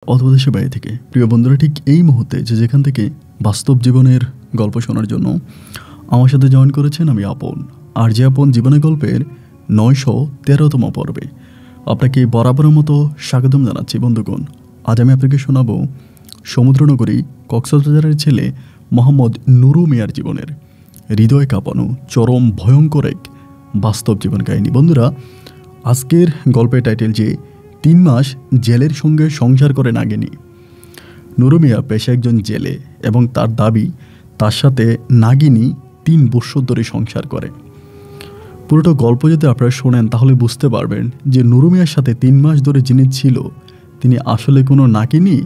অথবা দেশের বাইরে থেকে প্রিয় বন্ধুরা, ঠিক এই মুহূর্তে যেখান থেকে বাস্তব জীবনের গল্প শোনার জন্য আমার সাথে জয়েন করেছেন আমি আপন। আর যে আপন জীবনের গল্পের 913তম পর্বে আপনাকে বরাবরের মতো স্বাগতম জানাচ্ছি। বন্ধুগণ, আজ আমি আপনাকে শোনাবো সমুদ্রনগরী কক্সবাজারের ছেলে মোহাম্মদ নুরু মিয়ার জীবনের হৃদয় কাঁপানো চরম ভয়ঙ্কর এক বাস্তব জীবন কাহিনী। বন্ধুরা, আজকের গল্পের টাইটেল যে 3 মাস জেলের সঙ্গে সংসার করে নাগিনী। নুরু মিয়া পেশা একজন জেলে এবং তার দাবি তার সাথে নাগিনী 3 বছর ধরে সংসার করে। পুরোটা গল্প যদি আপনারা শোনেন তাহলে বুঝতে পারবেন যে নুরু মিয়ার সাথে 3 মাস ধরে যিনি ছিল তিনি আসলে কোনো নাগিনী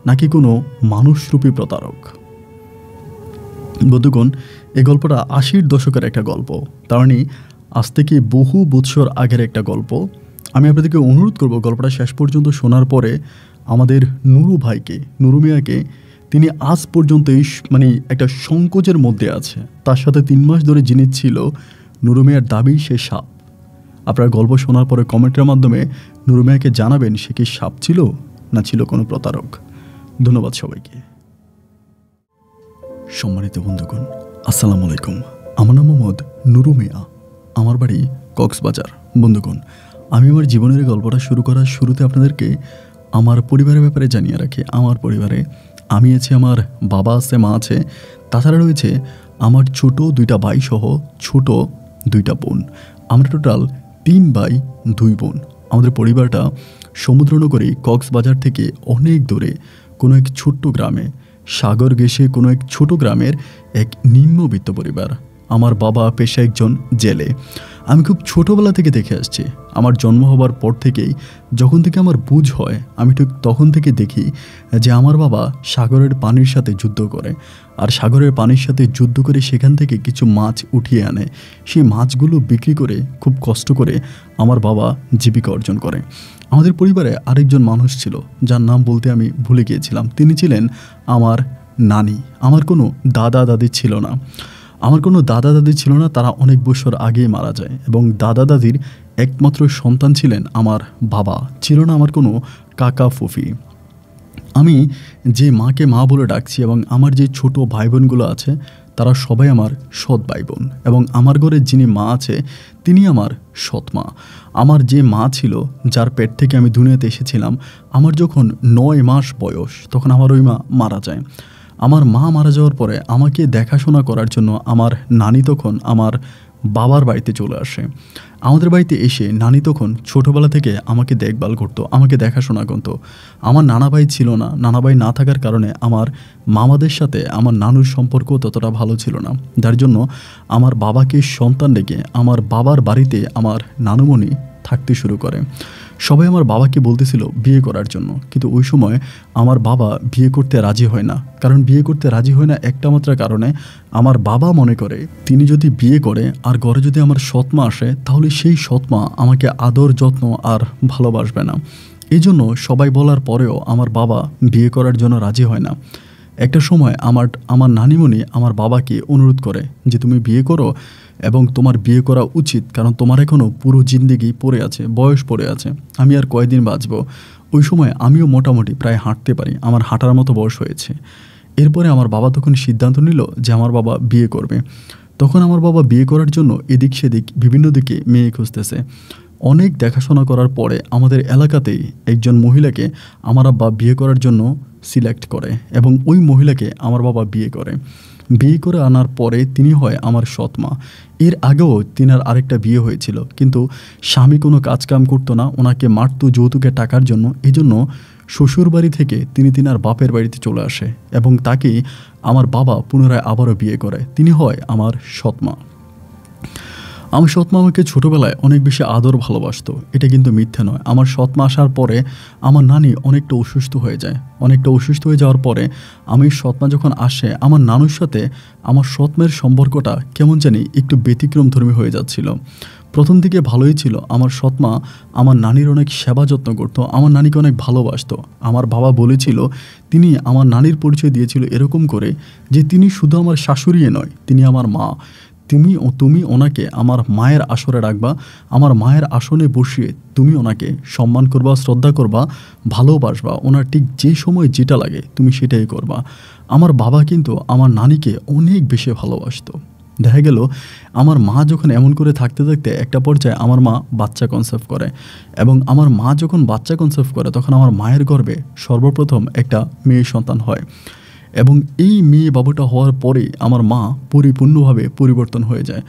নাকি কোনো মানুষরূপী প্রতারক। বন্ধুগণ, এই গল্পটা 80-র দশকের একটা গল্প, তার মানে আজ থেকে বহু বৎসর আগের একটা গল্প। আমি আপনাদেরকে অনুরোধ করব গল্পটা শেষ পর্যন্ত শোনার পরে আমাদের নুরু ভাইকে, নুরু মিয়াকে, তিনি আজ পর্যন্ত একটা সংকোচের মধ্যে আছে। তার সাথে 3 মাস ধরে যিনি ছিল, নুরু মিয়ার দাবি সে সাপ। আপনারা গল্প শোনার পরে কমেন্টের মাধ্যমে নুরু মিয়াকে জানাবেন সে কি সাপ ছিল না ছিল কোনো প্রতারক। ধন্যবাদ সবাইকে। সম্মানিত বন্ধুগণ, আসসালামু আলাইকুম। আমার নাম মোহাম্মদ নুরু মিয়া, আমার বাড়ি কক্সবাজার। বন্ধুগণ, আমি আমার জীবনের গল্পটা শুরু করার শুরুতে আপনাদেরকে আমার পরিবারের ব্যাপারে জানিয়ে রাখি। আমার পরিবারে আমি আছি, আমার বাবা আছে, মা আছে, তাছাড়া রয়েছে আমার ছোট 2টা ভাই সহ ছোট 2টা বোন। আমরা টোটাল 3 ভাই 2 বোন। আমাদের পরিবারটা সমুদ্রনগরী কক্সবাজার থেকে অনেক দূরে কোনো এক ছোট্ট গ্রামে, সাগর ঘেঁষে কোনো এক ছোট গ্রামের এক নিম্নবিত্ত পরিবার। আমার বাবা পেশা একজন জেলে। আমি খুব ছোটোবেলা থেকে দেখে আসছি, আমার জন্ম হবার পর থেকেই, যখন থেকে আমার বুঝ হয় আমি ঠিক তখন থেকে দেখি যে আমার বাবা সাগরের পানির সাথে যুদ্ধ করে, আর সাগরের পানির সাথে যুদ্ধ করে সেখান থেকে কিছু মাছ উঠিয়ে আনে। সেই মাছগুলো বিক্রি করে খুব কষ্ট করে আমার বাবা জীবিকা অর্জন করে। আমাদের পরিবারে আরেকজন মানুষ ছিল যার নাম বলতে আমি ভুলে গিয়েছিলাম। তিনি ছিলেন আমার নানি। আমার কোনো দাদা দাদি ছিল না। তারা অনেক বছর আগেই মারা যায় এবং দাদা দাদির একমাত্র সন্তান ছিলেন আমার বাবা। ছিল না আমার কোনো কাকা ফুফি। আমি যে মাকে মা বলে ডাকছি এবং আমার যে ছোট ভাই বোনগুলো আছে তারা সবাই আমার সৎ ভাই বোন, এবং আমার ঘরে যিনি মা আছে তিনি আমার সৎ মা। আমার যে মা ছিল, যার পেট থেকে আমি দুনিয়াতে এসেছিলাম, আমার যখন 9 মাস বয়স তখন আমার ওই মা মারা যায়। আমার মা মারা যাওয়ার পরে আমাকে দেখাশোনা করার জন্য আমার নানি তখন আমার বাবার বাড়িতে চলে আসে। আমাদের বাড়িতে এসে নানি তখন ছোটোবেলা থেকে আমাকে দেখভাল করতো, আমাকে দেখাশোনা করতো। আমার নানা ভাই ছিল না। নানা ভাই না থাকার কারণে আমার মামাদের সাথে আমার নানুর সম্পর্ক ততটা ভালো ছিল না, যার জন্য আমার বাবাকে সন্তান রেখে আমার বাবার বাড়িতে আমার নানুমণি থাকতে শুরু করে। সবাই আমার বাবাকে বলতেছিল বিয়ে করার জন্য, কিন্তু ওই সময় আমার বাবা বিয়ে করতে রাজি হয় না। কারণ বিয়ে করতে রাজি হয় না একটা মাত্র কারণে, আমার বাবা মনে করে তিনি যদি বিয়ে করে আর ঘরে যদি আমার সৎমা আসে তাহলে সেই সৎমা আমাকে আদর যত্ন আর ভালোবাসবে না। এই জন্য সবাই বলার পরেও আমার বাবা বিয়ে করার জন্য রাজি হয় না। একটা সময় আমার নানিমণি আমার বাবাকে অনুরোধ করে যে তুমি বিয়ে করো এবং তোমার বিয়ে করা উচিত, কারণ তোমার এখনও পুরো জিন্দেগি পড়ে আছে, বয়স পড়ে আছে, আমি আর কয়দিন বাঁচব। ওই সময় আমিও মোটামুটি প্রায় হাঁটতে পারি, আমার হাঁটার মতো বয়স হয়েছে। এরপরে আমার বাবা তখন সিদ্ধান্ত নিল যে আমার বাবা বিয়ে করবে। তখন আমার বাবা বিয়ে করার জন্য এদিক সেদিক বিভিন্ন দিকে মেয়ে খুঁজতেছে। অনেক দেখাশোনা করার পরে আমাদের এলাকাতেই একজন মহিলাকে আমার আব্বা বিয়ে করার জন্য সিলেক্ট করে এবং ওই মহিলাকে আমার বাবা বিয়ে করে আনার পরে তিনি হয় আমার সৎমা। এর আগেও তিনার আরেকটা বিয়ে হয়েছিল, কিন্তু স্বামী কোনো কাজকাম করতো না, ওনাকে মারতো যৌতুকের টাকার জন্য। এই জন্য শ্বশুর বাড়ি থেকে তিনি তিনার বাপের বাড়িতে চলে আসে এবং তাকেই আমার বাবা পুনরায় আবারও বিয়ে করে। তিনি হয় আমার সৎমা। আমার সৎমা আমাকে ছোটোবেলায় অনেক বেশি আদর ভালোবাসতো, এটা কিন্তু মিথ্যে নয়। আমার সৎমা আসার পরে আমার নানি অনেকটা অসুস্থ হয়ে যায়। অসুস্থ হয়ে যাওয়ার পরে আমি সৎমা যখন আসে, আমার নানুর সাথে আমার সৎমের সম্পর্কটা কেমন জানি একটু ব্যতিক্রমধর্মী হয়ে যাচ্ছিল। প্রথম দিকে ভালোই ছিল। আমার সৎমা আমার নানির অনেক সেবা যত্ন করতো, আমার নানিকে অনেক ভালোবাসতো। আমার বাবা বলেছিল, তিনি আমার নানির পরিচয় দিয়েছিল এরকম করে যে তিনি শুধু আমার শাশুড়িই নয়, তিনি আমার মা। তুমি তুমি ওনাকে আমার মায়ের আসরে রাখবা, আমার মায়ের আসনে বসিয়ে তুমি ওনাকে সম্মান করবা, শ্রদ্ধা করবা, ভালোবাসবা, ওনার ঠিক যে সময় যেটা লাগে তুমি সেটাই করবা। আমার বাবা কিন্তু আমার নানিকে অনেক বেশি ভালোবাসতো। দেখা গেল আমার মা যখন এমন করে থাকতে থাকতে একটা পর্যায়ে আমার মা বাচ্চা কনসেপ্ট করে, এবং আমার মা যখন বাচ্চা কনসেপ্ট করে তখন আমার মায়ের গর্ভে সর্বপ্রথম একটা মেয়ে সন্তান হয়, এবং এই মেয়ে বাবুটা হওয়ার পরে আমার মা পরিপূর্ণভাবে পরিবর্তন হয়ে যায়।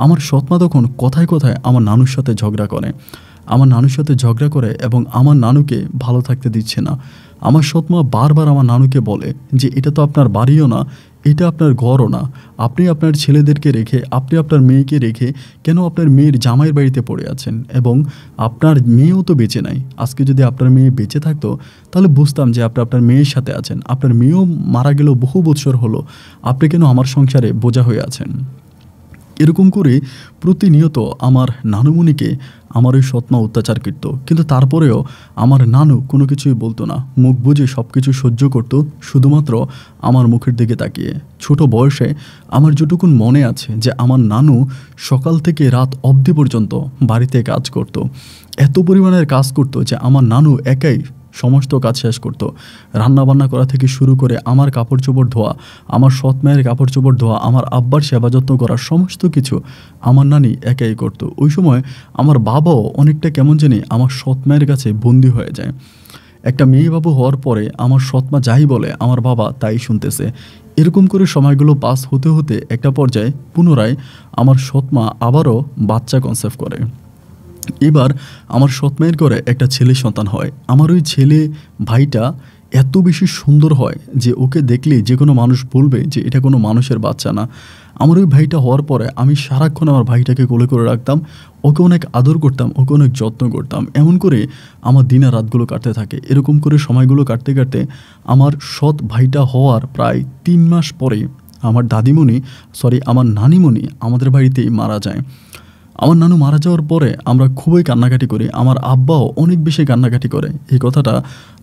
আমার সৎমা তখন কথায় কথায় আমার নানুর সাথে ঝগড়া করে, এবং আমার নানুকে ভালো থাকতে দিচ্ছে না। আমার সৎমা বারবার আমার নানুকে বলে যে এটা তো আপনার বাড়িও না, এটা আপনার ঘরও না, আপনি আপনার ছেলেদেরকে রেখে, আপনি আপনার মেয়েকে রেখে কেন আপনার মেয়ের জামাইয়ের বাড়িতে পড়ে আছেন, এবং আপনার মেয়েও তো বেঁচে নাই। আজকে যদি আপনার মেয়ে বেঁচে থাকতো তাহলে বুঝতাম যে আপনি আপনার মেয়ের সাথে আছেন, আপনার মেয়েও মারা গেল বহু বছর হলো, আপনি কেন আমার সংসারে বোঝা হয়ে আছেন। এরকম করে প্রতিনিয়ত আমার নানুমণিকে আমার ওই সৎমা অত্যাচার করত, কিন্তু তারপরেও আমার নানু কোনো কিছুই বলতো না, মুখ বুজে সব কিছু সহ্য করত, শুধুমাত্র আমার মুখের দিকে তাকিয়ে। ছোট বয়সে আমার যেটুকুন মনে আছে যে আমার নানু সকাল থেকে রাত অবধি পর্যন্ত বাড়িতে কাজ করত, এত পরিমাণের কাজ করত যে আমার নানু একাই সমস্ত কাজ শেষ করত। রান্নাবান্না করা থেকে শুরু করে আমার কাপড় চোপড় ধোয়া, আমার সৎ মায়ের কাপড় চোপড় ধোয়া, আমার আব্বার সেবা যত্ন করা, সমস্ত কিছু আমার নানি একাই করত। ওই সময় আমার বাবাও অনেকটা কেমন জানি আমার সৎ মায়ের কাছে বন্দি হয়ে যায়। একটা মেয়ে বাবু হওয়ার পরে আমার সৎমা যাই বলে আমার বাবা তাই শুনতেছে। এরকম করে সময়গুলো পাস হতে হতে একটা পর্যায়ে পুনরায় আমার সৎমা আবারও বাচ্চা কনসেপ্ট করে। এবার আমার সৎমায়ের ঘরে একটা ছেলে সন্তান হয়। আমার ওই ছেলে ভাইটা এত বেশি সুন্দর হয় যে ওকে দেখলেই যে কোনো মানুষ বলবে যে এটা কোনো মানুষের বাচ্চা না। আমার ওই ভাইটা হওয়ার পরে আমি সারাক্ষণ আমার ভাইটাকে কোলে করে রাখতাম, ওকে অনেক আদর করতাম, ওকে অনেক যত্ন করতাম। এমন করে আমার দিনের রাতগুলো কাটতে থাকে। এরকম করে সময়গুলো কাটতে কাটতে আমার সৎ ভাইটা হওয়ার প্রায় 3 মাস পরে আমার আমার নানিমণি আমাদের বাড়িতেই মারা যায়। আমার নানু মারা যাওয়ার পরে আমরা খুবই কান্নাকাটি করি, আমার আব্বাও অনেক বেশি কান্নাকাটি করে। এই কথাটা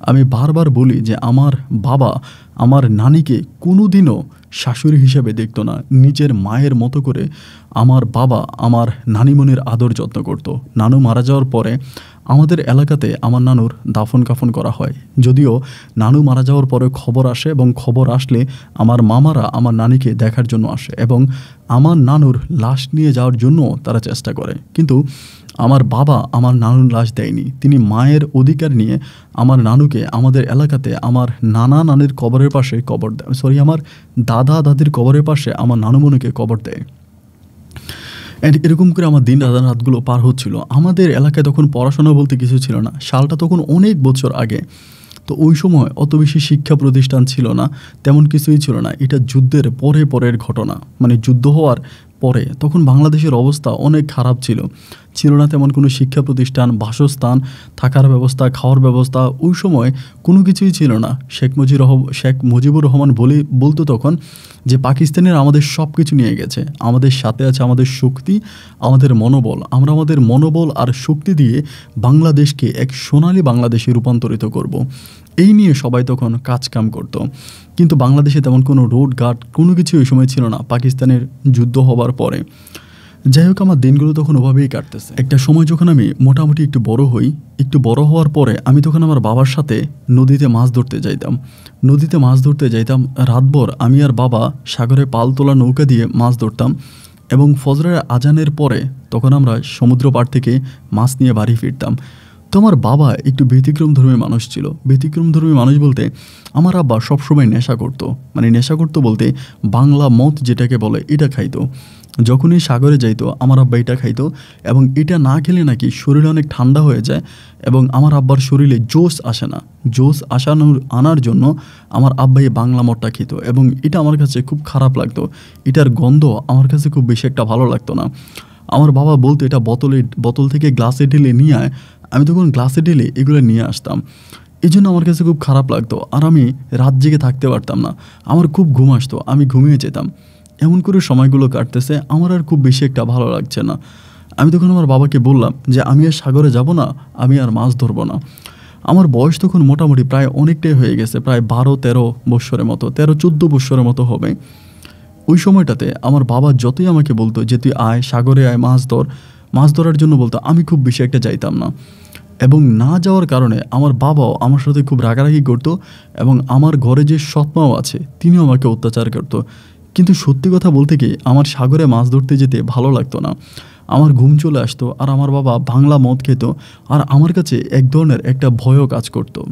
আমি বারবার বলি যে আমার বাবা আমার নানিকে কোনোদিনও শাশুড়ি হিসেবে দেখতো না, নিজের মায়ের মতো করে আমার বাবা আমার নানিমণির আদর যত্ন করত। নানু মারা যাওয়ার পরে আমাদের এলাকাতে আমার নানুর দাফন কাফন করা হয়। যদিও নানু মারা যাওয়ার পরে খবর আসে, এবং খবর আসলে আমার মামারা আমার নানিকে দেখার জন্য আসে, এবং আমার নানুর লাশ নিয়ে যাওয়ার জন্য তারা চেষ্টা করে। কিন্তু আমার বাবা আমার নানুর লাশ দেয়নি। তিনি মায়ের অধিকার নিয়ে আমার নানুকে আমাদের এলাকাতে আমার নানা নানির কবরের পাশে কবর দেয়, আমার দাদা দাদির কবরের পাশে আমার নানুমণিকে কবর দেয়। অ্যান্ড এরকম করে আমার দিন রাতগুলো পার হচ্ছিল। আমাদের এলাকায় তখন পড়াশোনা বলতে কিছু ছিল না, সালটা তখন অনেক বছর আগে। তো ওই সময় অত বেশি শিক্ষা প্রতিষ্ঠান ছিল না, তেমন কিছুই ছিল না। এটা যুদ্ধের পরের ঘটনা, মানে যুদ্ধ হওয়ার পরে তখন বাংলাদেশের অবস্থা অনেক খারাপ ছিল না তেমন কোনো শিক্ষা প্রতিষ্ঠান, বাসস্থান, থাকার ব্যবস্থা, খাওয়ার ব্যবস্থা ওই সময় কোনো কিছুই ছিল না। শেখ মুজিবুর রহমান বলতো তখন যে পাকিস্তানের আমাদের সব কিছু নিয়ে গেছে, আমাদের সাথে আছে আমাদের শক্তি, আমাদের মনোবল, আমরা আমাদের মনোবল আর শক্তি দিয়ে বাংলাদেশকে এক সোনালী বাংলাদেশে রূপান্তরিত করব। এই নিয়ে সবাই তখন কাজকাম করত। কিন্তু বাংলাদেশে তেমন কোনো রোড ঘাট কোনো কিছু ওই সময় ছিল না পাকিস্তানের যুদ্ধ হবার পরে। যাই হোক, আমার দিনগুলো তখন ওভাবেই কাটতেছে। একটা সময় যখন আমি মোটামুটি একটু বড় হওয়ার পরে আমি তখন আমার বাবার সাথে নদীতে মাছ ধরতে যাইতাম। রাতভর আমি আর বাবা সাগরে পাল তোলা নৌকা দিয়ে মাছ ধরতাম, এবং ফজরের আজানের পরে তখন আমরা সমুদ্র পাড় থেকে মাছ নিয়ে বাড়ি ফিরতাম। তো আমার বাবা একটু ব্যতিক্রমধর্মী মানুষ ছিল। ব্যতিক্রমধর্মী মানুষ বলতে আমার আব্বা সবসময় নেশা করতো বলতে বাংলা মদ যেটাকে বলে এটা খাইতো। যখনই সাগরে যাইতো আমার আব্বা এটা খাইতো, এবং এটা না খেলে নাকি শরীরে অনেক ঠান্ডা হয়ে যায়, এবং আমার আব্বার শরীরে জোশ আসে না। জোশ আনার জন্য আমার আব্বা এই বাংলা মদটা খেত, এবং এটা আমার কাছে খুব খারাপ লাগতো। এটার গন্ধ আমার কাছে খুব বেশি একটা ভালো লাগতো না। আমার বাবা বলতো এটা বোতল থেকে গ্লাসে ঢেলে নিয়ে আয়। আমি তখন গ্লাসে ঢেলে এগুলো নিয়ে আসতাম। এই জন্য আমার কাছে খুব খারাপ লাগতো, আর আমি রাত জেগে থাকতে পারতাম না। আমার খুব ঘুম আসতো, আমি ঘুমিয়ে যেতাম। এমন করে সময়গুলো কাটতেছে, আমার আর খুব বেশি একটা ভালো লাগছে না। আমি তখন আমার বাবাকে বললাম যে আমি আর সাগরে যাব না, আমি আর মাছ ধরবো না। আমার বয়স তখন মোটামুটি প্রায় অনেকটাই হয়ে গেছে, প্রায় 12-13 বৎসরের মতো, 13-14 বৎসরের মতো হবে। ওই সময়টাতে আমার বাবা যতই আমাকে বলতো যে তুই আয়, সাগরে আয়, মাছ ধর, মাছ ধরার জন্য বলতো, আমি খুব বেশি একটা যাইতাম না। এবং না যাওয়ার কারণে আমার বাবাও আমার সাথে খুব রাগারাগি করতো এবং আমার ঘরে যে সৎমাও আছে তিনিও আমাকে অত্যাচার করতো। কিন্তু সত্যি কথা বলতে কি, আমার সাগরে মাছ ধরতে যেতে ভালো লাগতো না। আমার ঘুম চলে আসতো আর আমার বাবা বাংলা মদ খেত, আর আমার কাছে এক ধরনের একটা ভয়ও কাজ করতো।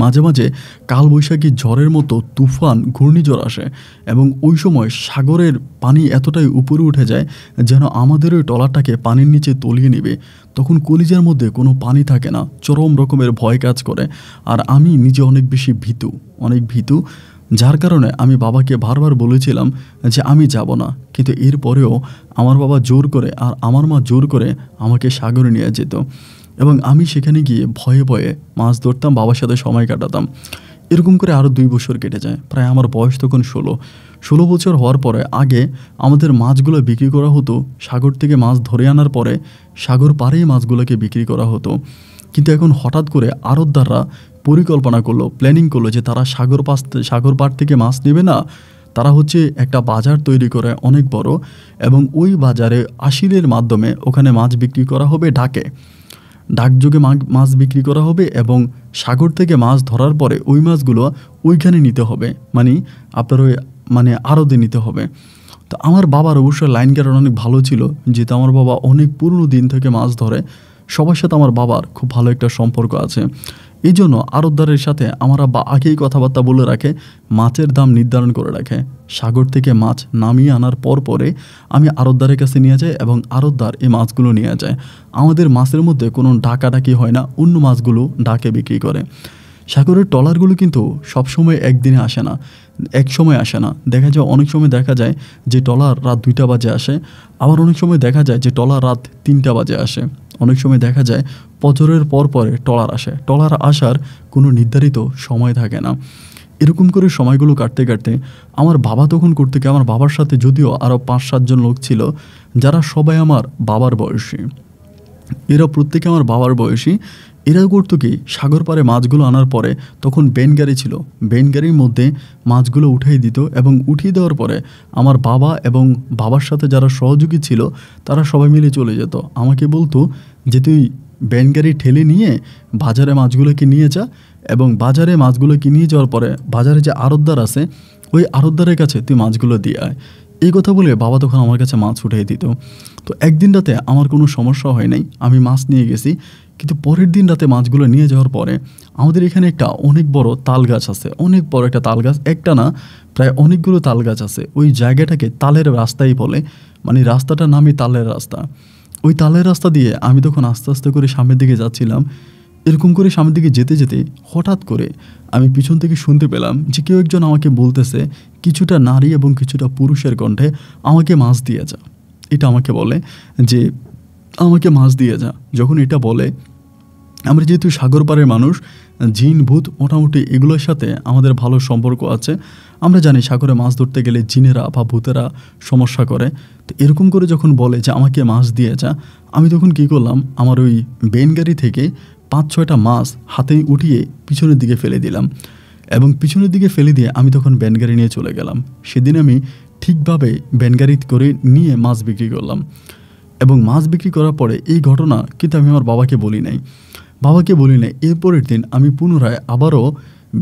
মাঝে মাঝে কালবৈশাখী ঝড়ের মতো তুফান, ঘূর্ণিঝড় আসে এবং ওই সময় সাগরের পানি এতটাই উপরে উঠে যায় যেন আমাদের ওই ট্রলারটাকে পানির নিচে তলিয়ে নেবে। তখন কলিজার মধ্যে কোনো পানি থাকে না, চরম রকমের ভয় কাজ করে। আর আমি নিজে অনেক বেশি ভীতু, যার কারণে আমি বাবাকে বারবার বলেছিলাম যে আমি যাব না। কিন্তু এরপরেও আমার বাবা জোর করে আর আমার মা জোর করে আমাকে সাগরে নিয়ে যেত এবং আমি সেখানে গিয়ে ভয়ে ভয়ে মাছ ধরতাম, বাবার সাথে সময় কাটাতাম। এরকম করে আরও 2 বছর কেটে যায়। প্রায় আমার বয়স তখন 16 বছর হওয়ার পরে আগে আমাদের মাছগুলো বিক্রি করা হতো, সাগর থেকে মাছ ধরে আনার পরে সাগর পাড়েই মাছগুলোকে বিক্রি করা হতো। কিন্তু এখন হঠাৎ করে আড়তদাররা পরিকল্পনা করলো, প্ল্যানিং করলো যে তারা সাগর পাড় থেকে মাছ নেবে না, তারা হচ্ছে একটা বাজার তৈরি করে অনেক বড়, এবং ওই বাজারে আশিলের মাধ্যমে ওখানে মাছ বিক্রি করা হবে, ডাকযোগে মাছ বিক্রি করা হবে এবং সাগর থেকে মাছ ধরার পরে ওই মাছগুলো ওইখানে নিতে হবে, আপনার ওই আড়তে নিতে হবে। তো আমার বাবার অবশ্য লাইন গার্ড অনেক ভালো ছিল, যেহেতু আমার বাবা অনেক পুরনো দিন থেকে মাছ ধরে, সবার সাথে আমার বাবার খুব ভালো একটা সম্পর্ক আছে। এই জন্য আড়তদারের সাথে আমার আব্বা আগেই কথাবার্তা বলে রাখে, মাছের দাম নির্ধারণ করে রাখে। সাগর থেকে মাছ নামিয়ে আনার পরে আমি আড়তদারের কাছে নিয়ে যাই এবং আড়তদার এই মাছগুলো নিয়ে যায়। আমাদের মাছের মধ্যে কোনো ডাকাডাকি হয় না, অন্য মাছগুলো ডাকে বিক্রি করে। সাগরের ট্রলারগুলো কিন্তু সবসময় একদিনে আসে না, এক সময় আসে না। অনেক সময় দেখা যায় যে ট্রলার রাত 2টা বাজে আসে, আবার অনেক সময় দেখা যায় যে ট্রলার রাত 3টা বাজে আসে। অনেক সময় দেখা যায় ফজরের পরে ট্রলার আসে। ট্রলার আসার কোনো নির্ধারিত সময় থাকে না। এরকম করে সময়গুলো কাটতে কাটতে আমার বাবা তখন করতে গিয়ে, আমার বাবার সাথে যদিও আরও 5-7 জন লোক ছিল যারা সবাই আমার বাবার বয়সী, এরা প্রত্যেকে আমার বাবার বয়সী। এরা করতো কি, সাগর পাড়ে মাছগুলো আনার পরে তখন বেন গাড়ি ছিল, বেন গাড়ির মধ্যে মাছগুলো উঠিয়ে দিত এবং উঠিয়ে দেওয়ার পরে আমার বাবা এবং বাবার সাথে যারা সহযোগী ছিল তারা সবাই মিলে চলে যেত। আমাকে বলতো যে তুই বেন গাড়ি ঠেলে নিয়ে বাজারে মাছগুলোকে নিয়ে যা, এবং বাজারে মাছগুলোকে নিয়ে যাওয়ার পরে বাজারে যে আড়তদার আছে ওই আড়তদারের কাছে তুই মাছগুলো দিয়ে আয়। এই কথা বলে বাবা তখন আমার কাছে মাছ উঠিয়ে দিত। তো একদিন রাতে আমার কোনো সমস্যা হয় নাই, আমি মাছ নিয়ে গেছি। কিন্তু পরের দিন রাতে মাছগুলো নিয়ে যাওয়ার পরে আমাদের এখানে একটা অনেক বড় তাল গাছ আছে, অনেক বড় একটা তাল গাছ, একটা না প্রায় অনেকগুলো তাল গাছ আছে। ওই জায়গাটাকে তালের রাস্তাই বলে, রাস্তাটার নামই তালের রাস্তা। ওই তালের রাস্তা দিয়ে আমি তখন আস্তে আস্তে করে সামনের দিকে যাচ্ছিলাম। এরকম করে সামনের দিকে যেতে যেতে হঠাৎ করে আমি পিছন থেকে শুনতে পেলাম যে কেউ একজন আমাকে বলতেছে, কিছুটা নারী এবং কিছুটা পুরুষের কণ্ঠে, আমাকে মাছ দিয়ে যা। এটা আমাকে বলে যে আমাকে মাছ দিয়ে যা। যখন এটা বলে, আমরা যেহেতু সাগর পাড়ের মানুষ, জিন ভূত মোটামুটি এগুলোর সাথে আমাদের ভালো সম্পর্ক আছে। আমরা জানি সাগরে মাছ ধরতে গেলে জিনেরা বা ভূতেরা সমস্যা করে। তো এরকম করে যখন বলে যে আমাকে মাছ দিয়ে যা, আমি তখন কী করলাম, আমার ওই বেন গাড়ি থেকে 5-6টা মাছ হাতে উঠিয়ে পিছনের দিকে ফেলে দিলাম এবং পিছনের দিকে ফেলে দিয়ে আমি তখন বেন গাড়ি নিয়ে চলে গেলাম। সেদিন আমি ঠিকভাবে বেন গাড়ি করে নিয়ে মাছ বিক্রি করলাম এবং মাছ বিক্রি করার পরে এই ঘটনা কিন্তু আমি আমার বাবাকে বলি নাই। এরপরের দিন আমি পুনরায় আবারও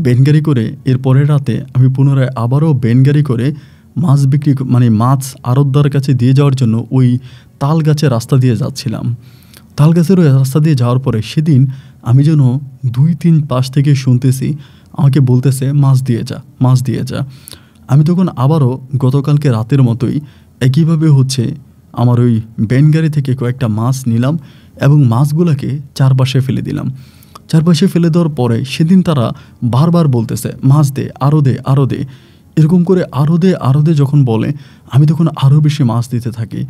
বেনগাড়ি করে, এরপরের রাতে আমি পুনরায় আবারও বেনগাড়ি করে মাছ বিক্রি মাছ আড়তদার কাছে দিয়ে যাওয়ার জন্য ওই তাল গাছের রাস্তা দিয়ে যাচ্ছিলাম। তাল গাছের ওই রাস্তা দিয়ে যাওয়ার পরে সেদিন আমি যেন 2-3 পাশ থেকে শুনতেছি আমাকে বলতেছে মাছ দিয়ে যা। আমি তখন আবারও গতকালকে রাতের মতোই একইভাবে আমার ওই বেনগাড়ি থেকে কয়েকটা মাছ নিলাম এবং মাছগুলোকে চারপাশে ফেলে দিলাম। চারপাশে ফেলে দেওয়ার পরে সেদিন তারা বারবার বলতেছে মাছ দে, আরও দে। এরকম করে আরও দে যখন বলে, আমি তখন আরও বেশি মাছ দিতে থাকি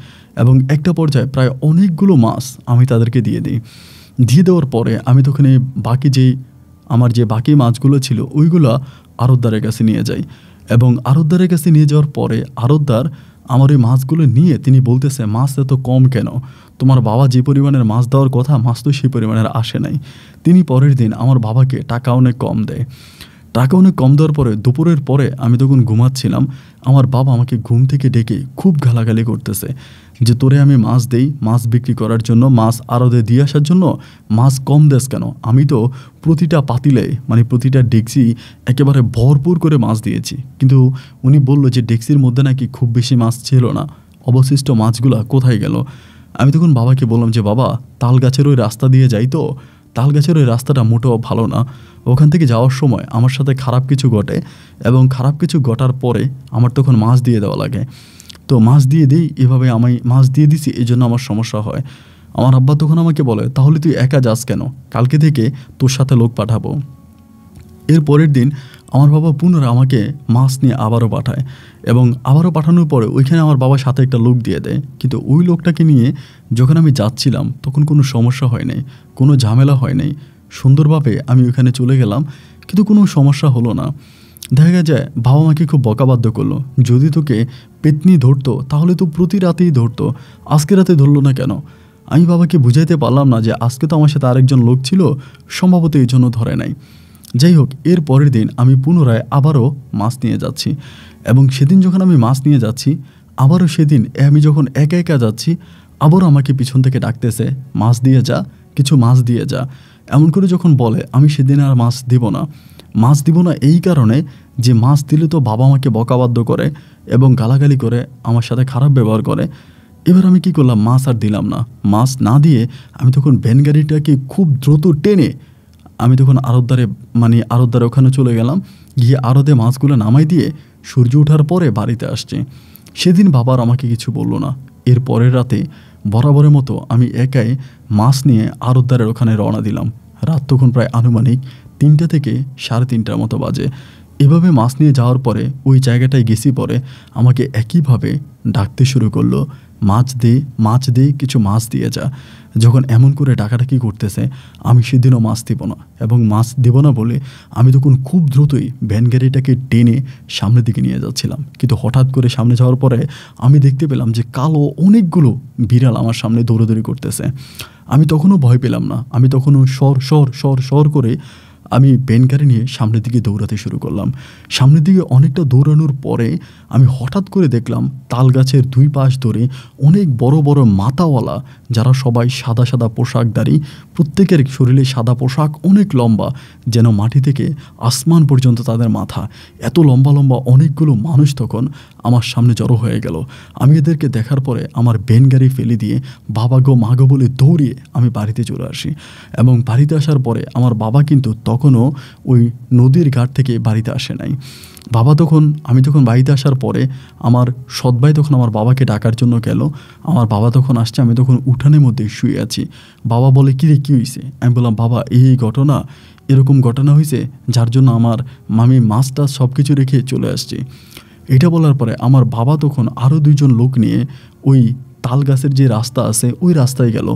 এবং একটা পর্যায়ে প্রায় অনেকগুলো মাছ আমি তাদেরকে দিয়ে দিই। দিয়ে দেওয়ার পরে আমি তখন এই আমার যে বাকি মাছগুলো ছিল ওইগুলো আড়তদারের কাছে নিয়ে যাই এবং আড়তদারের কাছে নিয়ে যাওয়ার পরে আড়তদার আমার ওই মাছগুলো নিয়ে তিনি বলতেছে, মাছ এত কম কেন? তোমার বাবা যে পরিমাণের মাছ দেওয়ার কথা, মাছ তো সেই পরিমাণের আসে নাই। তিনি পরের দিন আমার বাবাকে টাকা অনেক কম দেয়। টাকা অনেক কম দেওয়ার পরে দুপুরের পরে আমি তখন ঘুমাচ্ছিলাম, আমার বাবা আমাকে ঘুম থেকে ডেকে খুব গালাগালি করতেছে যে তোরে আমি মাছ দেই মাছ বিক্রি করার জন্য, মাছ আড়তে দিয়ে আসার জন্য, মাছ কম দেস কেন? আমি তো প্রতিটা পাতিলে মানে প্রতিটা ডেকচি একেবারে ভরপুর করে মাছ দিয়েছি। কিন্তু উনি বলল যে ডেকচির মধ্যে নাকি খুব বেশি মাছ ছিল না, অবশিষ্ট মাছগুলা কোথায় গেল? আমি তখন বাবাকে বললাম যে বাবা, তাল গাছের ওই রাস্তা দিয়ে যাই তো, তাল গাছের ওই রাস্তাটা মোটেও ভালো না, ওখান থেকে যাওয়ার সময় আমার সাথে খারাপ কিছু ঘটে এবং খারাপ কিছু ঘটার পরে আমার তখন মাছ দিয়ে দেওয়া লাগে। তো মাছ দিয়ে দিই, এভাবে আমি মাছ দিয়ে দিছি, এই জন্য আমার সমস্যা হয়। আমার আব্বা তখন আমাকে বলে তাহলে তুই একা যাস কেন, কালকে থেকে তোর সাথে লোক পাঠাবো। এর পরের দিন আমার বাবা পুনরায় আমাকে মাছ নিয়ে আবারও পাঠায় এবং আবারও পাঠানোর পরে ওইখানে আমার বাবার সাথে একটা লোক দিয়ে দেয়। কিন্তু ওই লোকটাকে নিয়ে যখন আমি যাচ্ছিলাম তখন কোনো সমস্যা হয় নাই, কোনো ঝামেলা হয় নাই, সুন্দরভাবে আমি ওইখানে চলে গেলাম, কিন্তু কোনো সমস্যা হলো না। দেখা যায় বাবা মাকে খুব বকাবাধ্য করলো, যদি তোকে পেতনি ধরতো তাহলে তো প্রতি রাতেই ধরতো, আজকে রাতে ধরলো না কেন? আমি বাবাকে বুঝাইতে পারলাম না যে আজকে তো আমার সাথে আরেকজন লোক ছিল, সম্ভবত এই জন্য ধরে নাই। যাই হোক, এর পরের দিন আমি পুনরায় আবারও মাছ নিয়ে যাচ্ছি এবং সেদিন যখন আমি মাছ নিয়ে যাচ্ছি, আবারও সেদিন আমি যখন একা একা যাচ্ছি, আবারও আমাকে পিছন থেকে ডাকতেছে মাছ দিয়ে যা, কিছু মাছ দিয়ে যা। এমন করে যখন বলে, আমি সেদিন আর মাছ দিব না। মাছ দিব না এই কারণে যে মাছ দিলে তো বাবা আমাকে বকাবাধ্য করে এবং গালাগালি করে, আমার সাথে খারাপ ব্যবহার করে। এবার আমি কি করলাম, মাছ আর দিলাম না। মাছ না দিয়ে আমি তখন ভ্যান গাড়িটাকে খুব দ্রুত টেনে আমি তখন আড়তদারে ওখানে চলে গেলাম, গিয়ে আড়তে মাছগুলো নামাই দিয়ে সূর্য ওঠার পরে বাড়িতে আসছি। সেদিন বাবার আমাকে কিছু বললো না। এর পরের রাতে বরাবরের মতো আমি একাই মাছ নিয়ে আড়তদারের ওখানে রওনা দিলাম। রাত তখন প্রায় আনুমানিক 3টা থেকে 3:30টার মতো বাজে। এভাবে মাছ নিয়ে যাওয়ার পরে ওই জায়গাটায় গেছি, পরে আমাকে একইভাবে ডাকতে শুরু করলো, মাছ দে, কিছু মাছ দিয়ে যা। যখন এমন করে ডাকাডাকি করতেছে, আমি সেদিনও মাছ দিব না এবং মাছ দেব না বলে আমি তখন খুব দ্রুতই ভ্যান গাড়িটাকে টেনে সামনের দিকে নিয়ে যাচ্ছিলাম। কিন্তু হঠাৎ করে সামনে যাওয়ার পরে আমি দেখতে পেলাম যে কালো অনেকগুলো বিড়াল আমার সামনে দৌড়াদৌড়ি করতেছে। আমি তখনও ভয় পেলাম না, আমি তখনও সর করে আমি ভ্যান গাড়ি নিয়ে সামনের দিকে দৌড়াতে শুরু করলাম। সামনের দিকে অনেকটা দৌড়ানোর পরে আমি হঠাৎ করে দেখলাম তাল গাছের 2 পাশ ধরে অনেক বড় বড় মাথাওয়ালা, যারা সবাই সাদা সাদা পোশাকধারী, প্রত্যেকের শরীরে সাদা পোশাক, অনেক লম্বা, যেন মাটি থেকে আসমান পর্যন্ত তাদের মাথা, এত লম্বা লম্বা অনেকগুলো মানুষ তখন আমার সামনে জড়ো হয়ে গেল। আমি এদেরকে দেখার পরে আমার ভ্যান গাড়ি ফেলে দিয়ে বাবা গো মা গো বলে দৌড়িয়ে আমি বাড়িতে চলে আসি। এবং বাড়িতে আসার পরে আমার বাবা কিন্তু তখনও ওই নদীর ঘাট থেকে বাড়িতে আসে নাই। আমি যখন বাড়িতে আসার পরে আমার সৎ ভাই তখন আমার বাবাকে ডাকার জন্য গেল। আমার বাবা তখন আসছে, আমি তখন উঠানের মধ্যে শুয়ে আছি। বাবা বলে কী রে, কী হয়েছে? আমি বললাম বাবা এই ঘটনা, এরকম ঘটনা হয়েছে যার জন্য আমি মাছটা সব কিছু রেখে চলে আসছি। এটা বলার পরে আমার বাবা তখন আরও 2জন লোক নিয়ে ওই তাল গাছের যে রাস্তা আছে ওই রাস্তায় গেল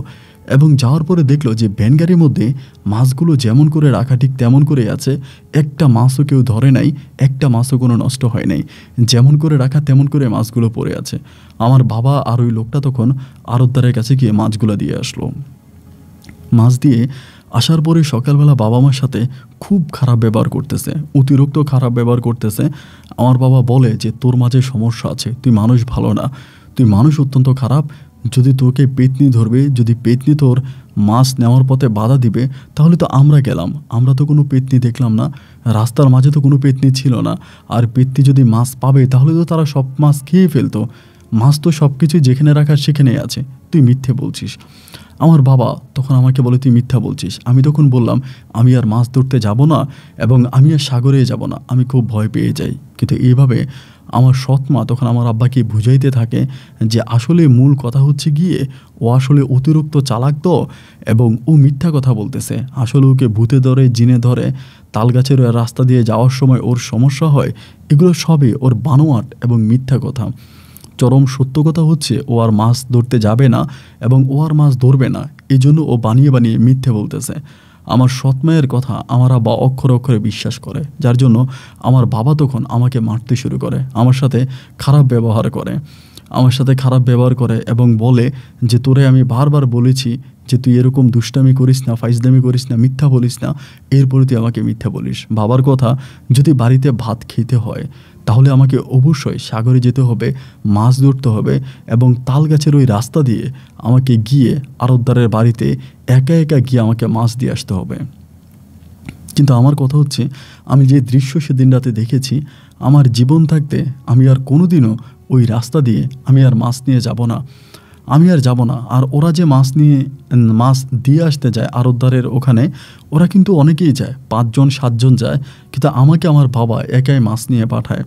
এবং যাওয়ার পরে দেখলো যে ভ্যান গাড়ির মধ্যে মাছগুলো যেমন করে রাখা ঠিক তেমন করে আছে, একটা মাছও কেউ ধরে নাই, একটা মাছও কোনো নষ্ট হয় নাই, যেমন করে রাখা তেমন করে মাছগুলো পড়ে আছে। আমার বাবা আর ওই লোকটা তখন আড়তদারের কাছে গিয়ে মাছগুলো দিয়ে আসলো। মাছ দিয়ে আসার পরে সকালবেলা বাবা মার সাথে খুব খারাপ ব্যবহার করতেছে, অতিরিক্ত খারাপ ব্যবহার করতেছে। আমার বাবা বলে যে তোর মাঝে সমস্যা আছে, তুই মানুষ ভালো না, তুই মানুষ অত্যন্ত খারাপ, যদি তোকে পেতনি ধরবে, যদি পেতনি তোর মাছ নেওয়ার পথে বাধা দিবে তাহলে তো আমরা গেলাম, আমরা তো কোনো পেতনি দেখলাম না, রাস্তার মাঝে তো কোনো পেতনি ছিল না, আর পেতনি যদি মাছ পাবে তাহলে তো তারা সব মাছ খেয়ে ফেলতো, মাছ তো সব কিছুই যেখানে রাখার সেখানেই আছে, তুই মিথ্যে বলছিস। আমার বাবা তখন আমাকে বলে তুই মিথ্যা বলছিস। আমি তখন বললাম আমি আর মাছ ধরতে যাব না এবং আমি আর সাগরে যাব না, আমি খুব ভয় পেয়ে যাই। কিন্তু এইভাবে আমার সৎ মা তখন আমার আব্বাকে বুঝাইতে থাকে যে আসলে মূল কথা হচ্ছে গিয়ে ও আসলে অতিরিক্ত চালাক তো, এবং ও মিথ্যা কথা বলতেছে, আসলে ওকে ভূতে ধরে জিনে ধরে, তাল গাছের রাস্তা দিয়ে যাওয়ার সময় ওর সমস্যা হয়, এগুলো সবই ওর বানোয়াট এবং মিথ্যা কথা। চরম সত্য কথা হচ্ছে ও আর মাছ ধরতে যাবে না এবং ও আর মাছ ধরবে না, এই জন্য ও বানিয়ে বানিয়ে মিথ্যে বলতেছে। আমার সৎ মায়ের কথা আমার আব্বা অক্ষরে অক্ষরে বিশ্বাস করে, যার জন্য আমার বাবা তখন আমাকে মারতে শুরু করে, আমার সাথে খারাপ ব্যবহার করে এবং বলে যে তোরে আমি বারবার বলেছি যে তুই এরকম দুষ্টামি করিস না, ফাইজলামি করিস না, মিথ্যা বলিস না, এরপরে তুই আমাকে মিথ্যা বলিস। বাবার কথা, যদি বাড়িতে ভাত খেতে হয় তাহলে আমাকে অবশ্যই সাগরে যেতে হবে, মাছ ধরতে হবে এবং তাল গাছের ওই রাস্তা দিয়ে আমাকে গিয়ে আড়তদারের বাড়িতে একা একা গিয়ে আমাকে মাছ দিয়ে আসতে হবে। কিন্তু আমার কথা হচ্ছে, আমি যে দৃশ্য সেদিন রাতে দেখেছি, আমার জীবন থাকতে আমি আর কোনোদিনও ওই রাস্তা দিয়ে আমি আর মাছ নিয়ে যাব না, আমি আর যাব না। আর ওরা যে মাছ দিয়ে আসতে যায় আড়তদারের ওখানে, ওরা কিন্তু অনেকেই যায়, 5 জন 7 জন যায়, কিন্তু আমাকে আমার বাবা একাই মাছ নিয়ে পাঠায়।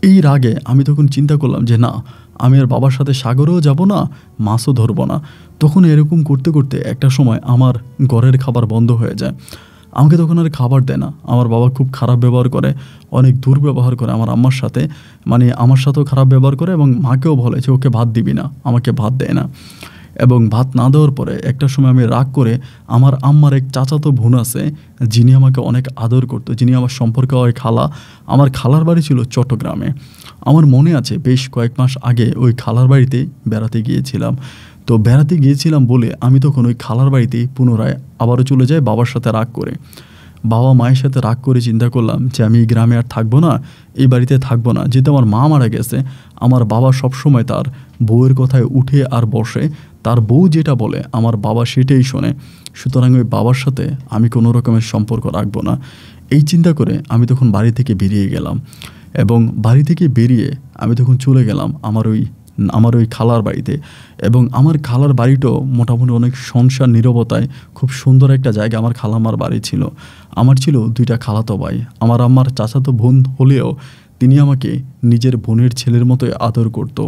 এই রাগে আমি তখন চিন্তা করলাম যে না, আমি আর বাবার সাথে সাগরেও যাব না, মাছও ধরবো না। তখন এরকম করতে করতে একটা সময় আমার ঘরের খাবার বন্ধ হয়ে যায়। আমাকে তখন আর খাবার দেয় না। আমার বাবা খুব খারাপ ব্যবহার করে, অনেক দুর্ব্যবহার করে আমার আম্মার সাথে, মানে আমার সাথেও খারাপ ব্যবহার করে এবং মাকেও বলে যে ওকে ভাত দিবি না, আমাকে ভাত দেয় না। এবং ভাত না দেওয়ার পরে একটা সময় আমি রাগ করে আমার আম্মার এক চাচাতো বোন আছে, যিনি আমাকে অনেক আদর করতো, যিনি আমার সম্পর্কে হয় খালা। আমার খালার বাড়ি ছিল চট্টগ্রামে। আমার মনে আছে বেশ কয়েক মাস আগে ওই খালার বাড়িতে বেড়াতে গিয়েছিলাম। তো বেড়াতে গিয়েছিলাম বলে আমি তখন ওই খালার বাড়িতেই পুনরায় আবারও চলে যাই বাবার সাথে রাগ করে। বাবা মায়ের সাথে রাগ করে চিন্তা করলাম যে আমি এই গ্রামে আর থাকবো না, এই বাড়িতে থাকবো না। যেহেতু আমার মা মারা গেছে, আমার বাবা সবসময় তার বউয়ের কথায় উঠে আর বসে, তার বউ যেটা বলে আমার বাবা সেটাই শোনে। সুতরাং ওই বাবার সাথে আমি কোনো রকমের সম্পর্ক রাখবো না। এই চিন্তা করে আমি তখন বাড়ি থেকে বেরিয়ে গেলাম এবং বাড়ি থেকে বেরিয়ে আমি তখন চলে গেলাম আমার ওই খালার বাড়িতে। এবং আমার খালার বাড়িটাও মোটামুটি অনেক সংসার নীরবতায় খুব সুন্দর একটা জায়গা আমার খালাম্মার বাড়ি ছিল। আমার ছিল 2টা খালাতো ভাই। আমার আম্মার চাচাতো বোন হলেও তিনি আমাকে নিজের বোনের ছেলের মতোই আদর করতো।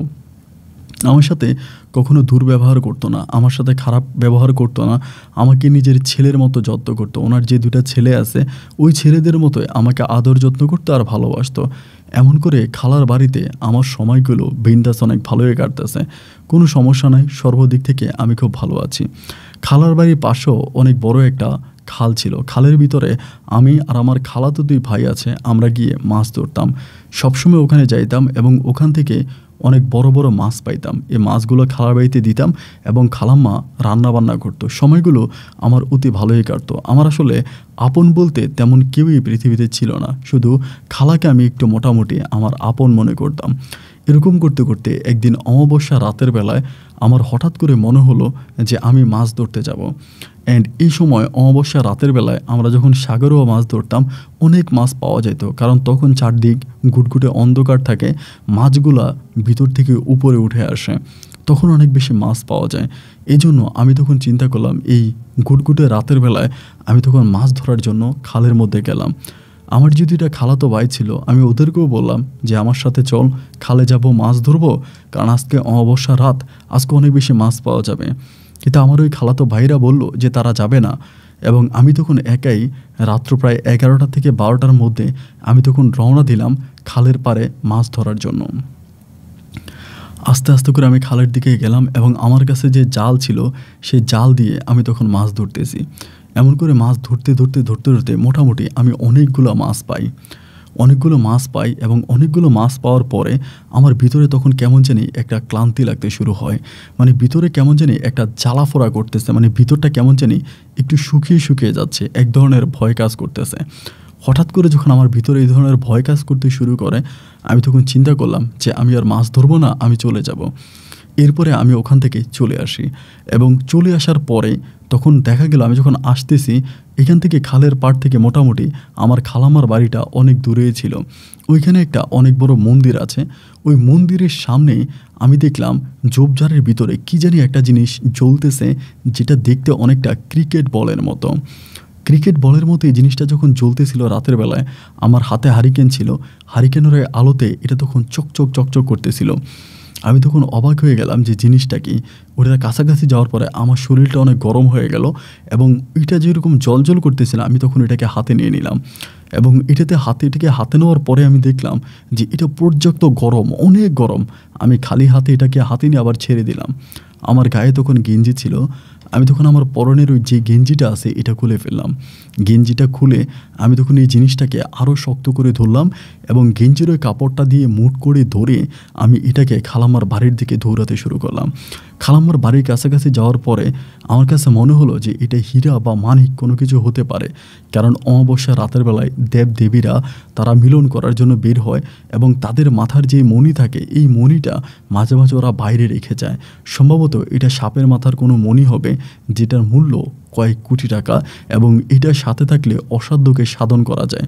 আমার সাথে কখনো দুর্ব্যবহার করতো না, আমার সাথে খারাপ ব্যবহার করতো না, আমাকে নিজের ছেলের মতো যত্ন করতো। ওনার যে 2টা ছেলে আছে, ওই ছেলেদের মতোই আমাকে আদর যত্ন করতো আর ভালোবাসতো। এমন করে খালার বাড়িতে আমার সময়গুলো বিন্দাস অনেক ভালোই কাটতেছে, কোনো সমস্যা নাই, সর্বদিক থেকে আমি খুব ভালো আছি। খালার বাড়ির পাশেও অনেক বড় একটা খাল ছিল। খালের ভিতরে আমি আর আমার খালাতো 2 ভাই আছে, আমরা গিয়ে মাছ ধরতাম। সবসময় ওখানে যাইতাম এবং ওখান থেকে অনেক বড় বড় মাছ পাইতাম। এই মাছগুলো খালার বাড়িতে দিতাম এবং খালাম্মা রান্না বান্না করতো। সময়গুলো আমার অতি ভালোই কাটতো। আমার আসলে আপন বলতে তেমন কেউই পৃথিবীতে ছিল না, শুধু খালাকে আমি একটু মোটামুটি আমার আপন মনে করতাম। এরকম করতে করতে একদিন অমাবস্যা রাতের বেলায় আমার হঠাৎ করে মনে হলো যে আমি মাছ ধরতে যাব। অ্যান্ড এই সময় অমাবস্যা রাতের বেলায় আমরা যখন সাগরেও মাছ ধরতাম, অনেক মাছ পাওয়া যেত, কারণ তখন চারদিক ঘুটঘুটে অন্ধকার থাকে, মাছগুলা ভিতর থেকে উপরে উঠে আসে, তখন অনেক বেশি মাছ পাওয়া যায়। এই জন্য আমি তখন চিন্তা করলাম এই ঘুটঘুটে রাতের বেলায় আমি তখন মাছ ধরার জন্য খালের মধ্যে গেলাম। আমার যে 2টা খালাতো ভাই ছিল, আমি ওদেরকেও বললাম যে আমার সাথে চল, খালে যাব, মাছ ধরবো, কারণ আজকে অমাবস্যা রাত, আজকে অনেক বেশি মাছ পাওয়া যাবে। কিন্তু আমার ওই খালাতো ভাইরা বলল যে তারা যাবে না। এবং আমি তখন একাই রাত্র প্রায় 11টা থেকে 12টার মধ্যে আমি তখন রওনা দিলাম খালের পাড়ে মাছ ধরার জন্য। আস্তে আস্তে করে আমি খালের দিকে গেলাম এবং আমার কাছে যে জাল ছিল সেই জাল দিয়ে আমি তখন মাছ ধরতেছি। এমন করে মাছ ধরতে ধরতে ধরতে ধরতে মোটামুটি আমি অনেকগুলো মাছ পাই এবং অনেকগুলো মাছ পাওয়ার পরে আমার ভিতরে তখন কেমন জানি একটা ক্লান্তি লাগতে শুরু হয়। মানে ভিতরে কেমন জানি একটা জ্বালাফোড়া করতেছে, মানে ভিতরটা কেমন জানি একটু শুকিয়ে যাচ্ছে, এক ধরনের ভয় কাজ করতেছে। হঠাৎ করে যখন আমার ভিতরে এই ধরনের ভয় কাজ করতে শুরু করে, আমি তখন চিন্তা করলাম যে আমি আর মাছ ধরবো না, আমি চলে যাব। এরপরে আমি ওখান থেকে চলে আসি এবং চলে আসার পরে তখন দেখা গেল আমি যখন আসতেছি এখান থেকে খালের পাড় থেকে মোটামুটি আমার খালামার বাড়িটা অনেক দূরেই ছিল। ওইখানে একটা অনেক বড় মন্দির আছে। ওই মন্দিরের সামনে আমি দেখলাম ঝোপঝাড়ের ভিতরে কী জানি একটা জিনিস জ্বলতেছে, যেটা দেখতে অনেকটা ক্রিকেট বলের মতো। এই জিনিসটা যখন জ্বলতেছিল রাতের বেলায়, আমার হাতে হারিকেন ছিল, হারিকেনের আলোতে এটা তখন চকচক করতেছিল। আমি তখন অবাক হয়ে গেলাম যে জিনিসটা কি। ওটার কাছাকাছি যাওয়ার পরে আমার শরীরটা অনেক গরম হয়ে গেল এবং এটা যেরকম জল করতেছিল, আমি তখন এটাকে হাতে নিয়ে নিলাম এবং এটাকে হাতে নেওয়ার পরে আমি দেখলাম যে এটা পর্যাপ্ত গরম, অনেক গরম। আমি খালি হাতে এটাকে হাতে নিয়ে আবার ছেড়ে দিলাম। আমার গায়ে তখন গেঞ্জি ছিল, আমি তখন আমার পরনের ওই যে গেঞ্জিটা আছে এটা খুলে ফেললাম। গেঞ্জিটা খুলে আমি তখন এই জিনিসটাকে আরও শক্ত করে ধরলাম এবং গেঞ্জির ওই কাপড়টা দিয়ে মুঠ করে ধরে আমি এটাকে খালাম্মার বাড়ির দিকে দৌড়াতে শুরু করলাম। খালাম্মার বাড়ির কাছাকাছি যাওয়ার পরে আমার কাছে মনে হলো যে এটা হীরা বা মানিক কোনো কিছু হতে পারে, কারণ অমাবস্যা রাতের বেলায় দেবদেবীরা তারা মিলন করার জন্য বের হয় এবং তাদের মাথার যে মণি থাকে এই মণিটা মাঝে মাঝে ওরা বাইরে রেখে যায়। সম্ভবত এটা সাপের মাথার কোনো মণি হবে যেটার মূল্য কয়েক কোটি টাকা এবং এটার সাথে থাকলে অসাধ্যকে সাধন করা যায়।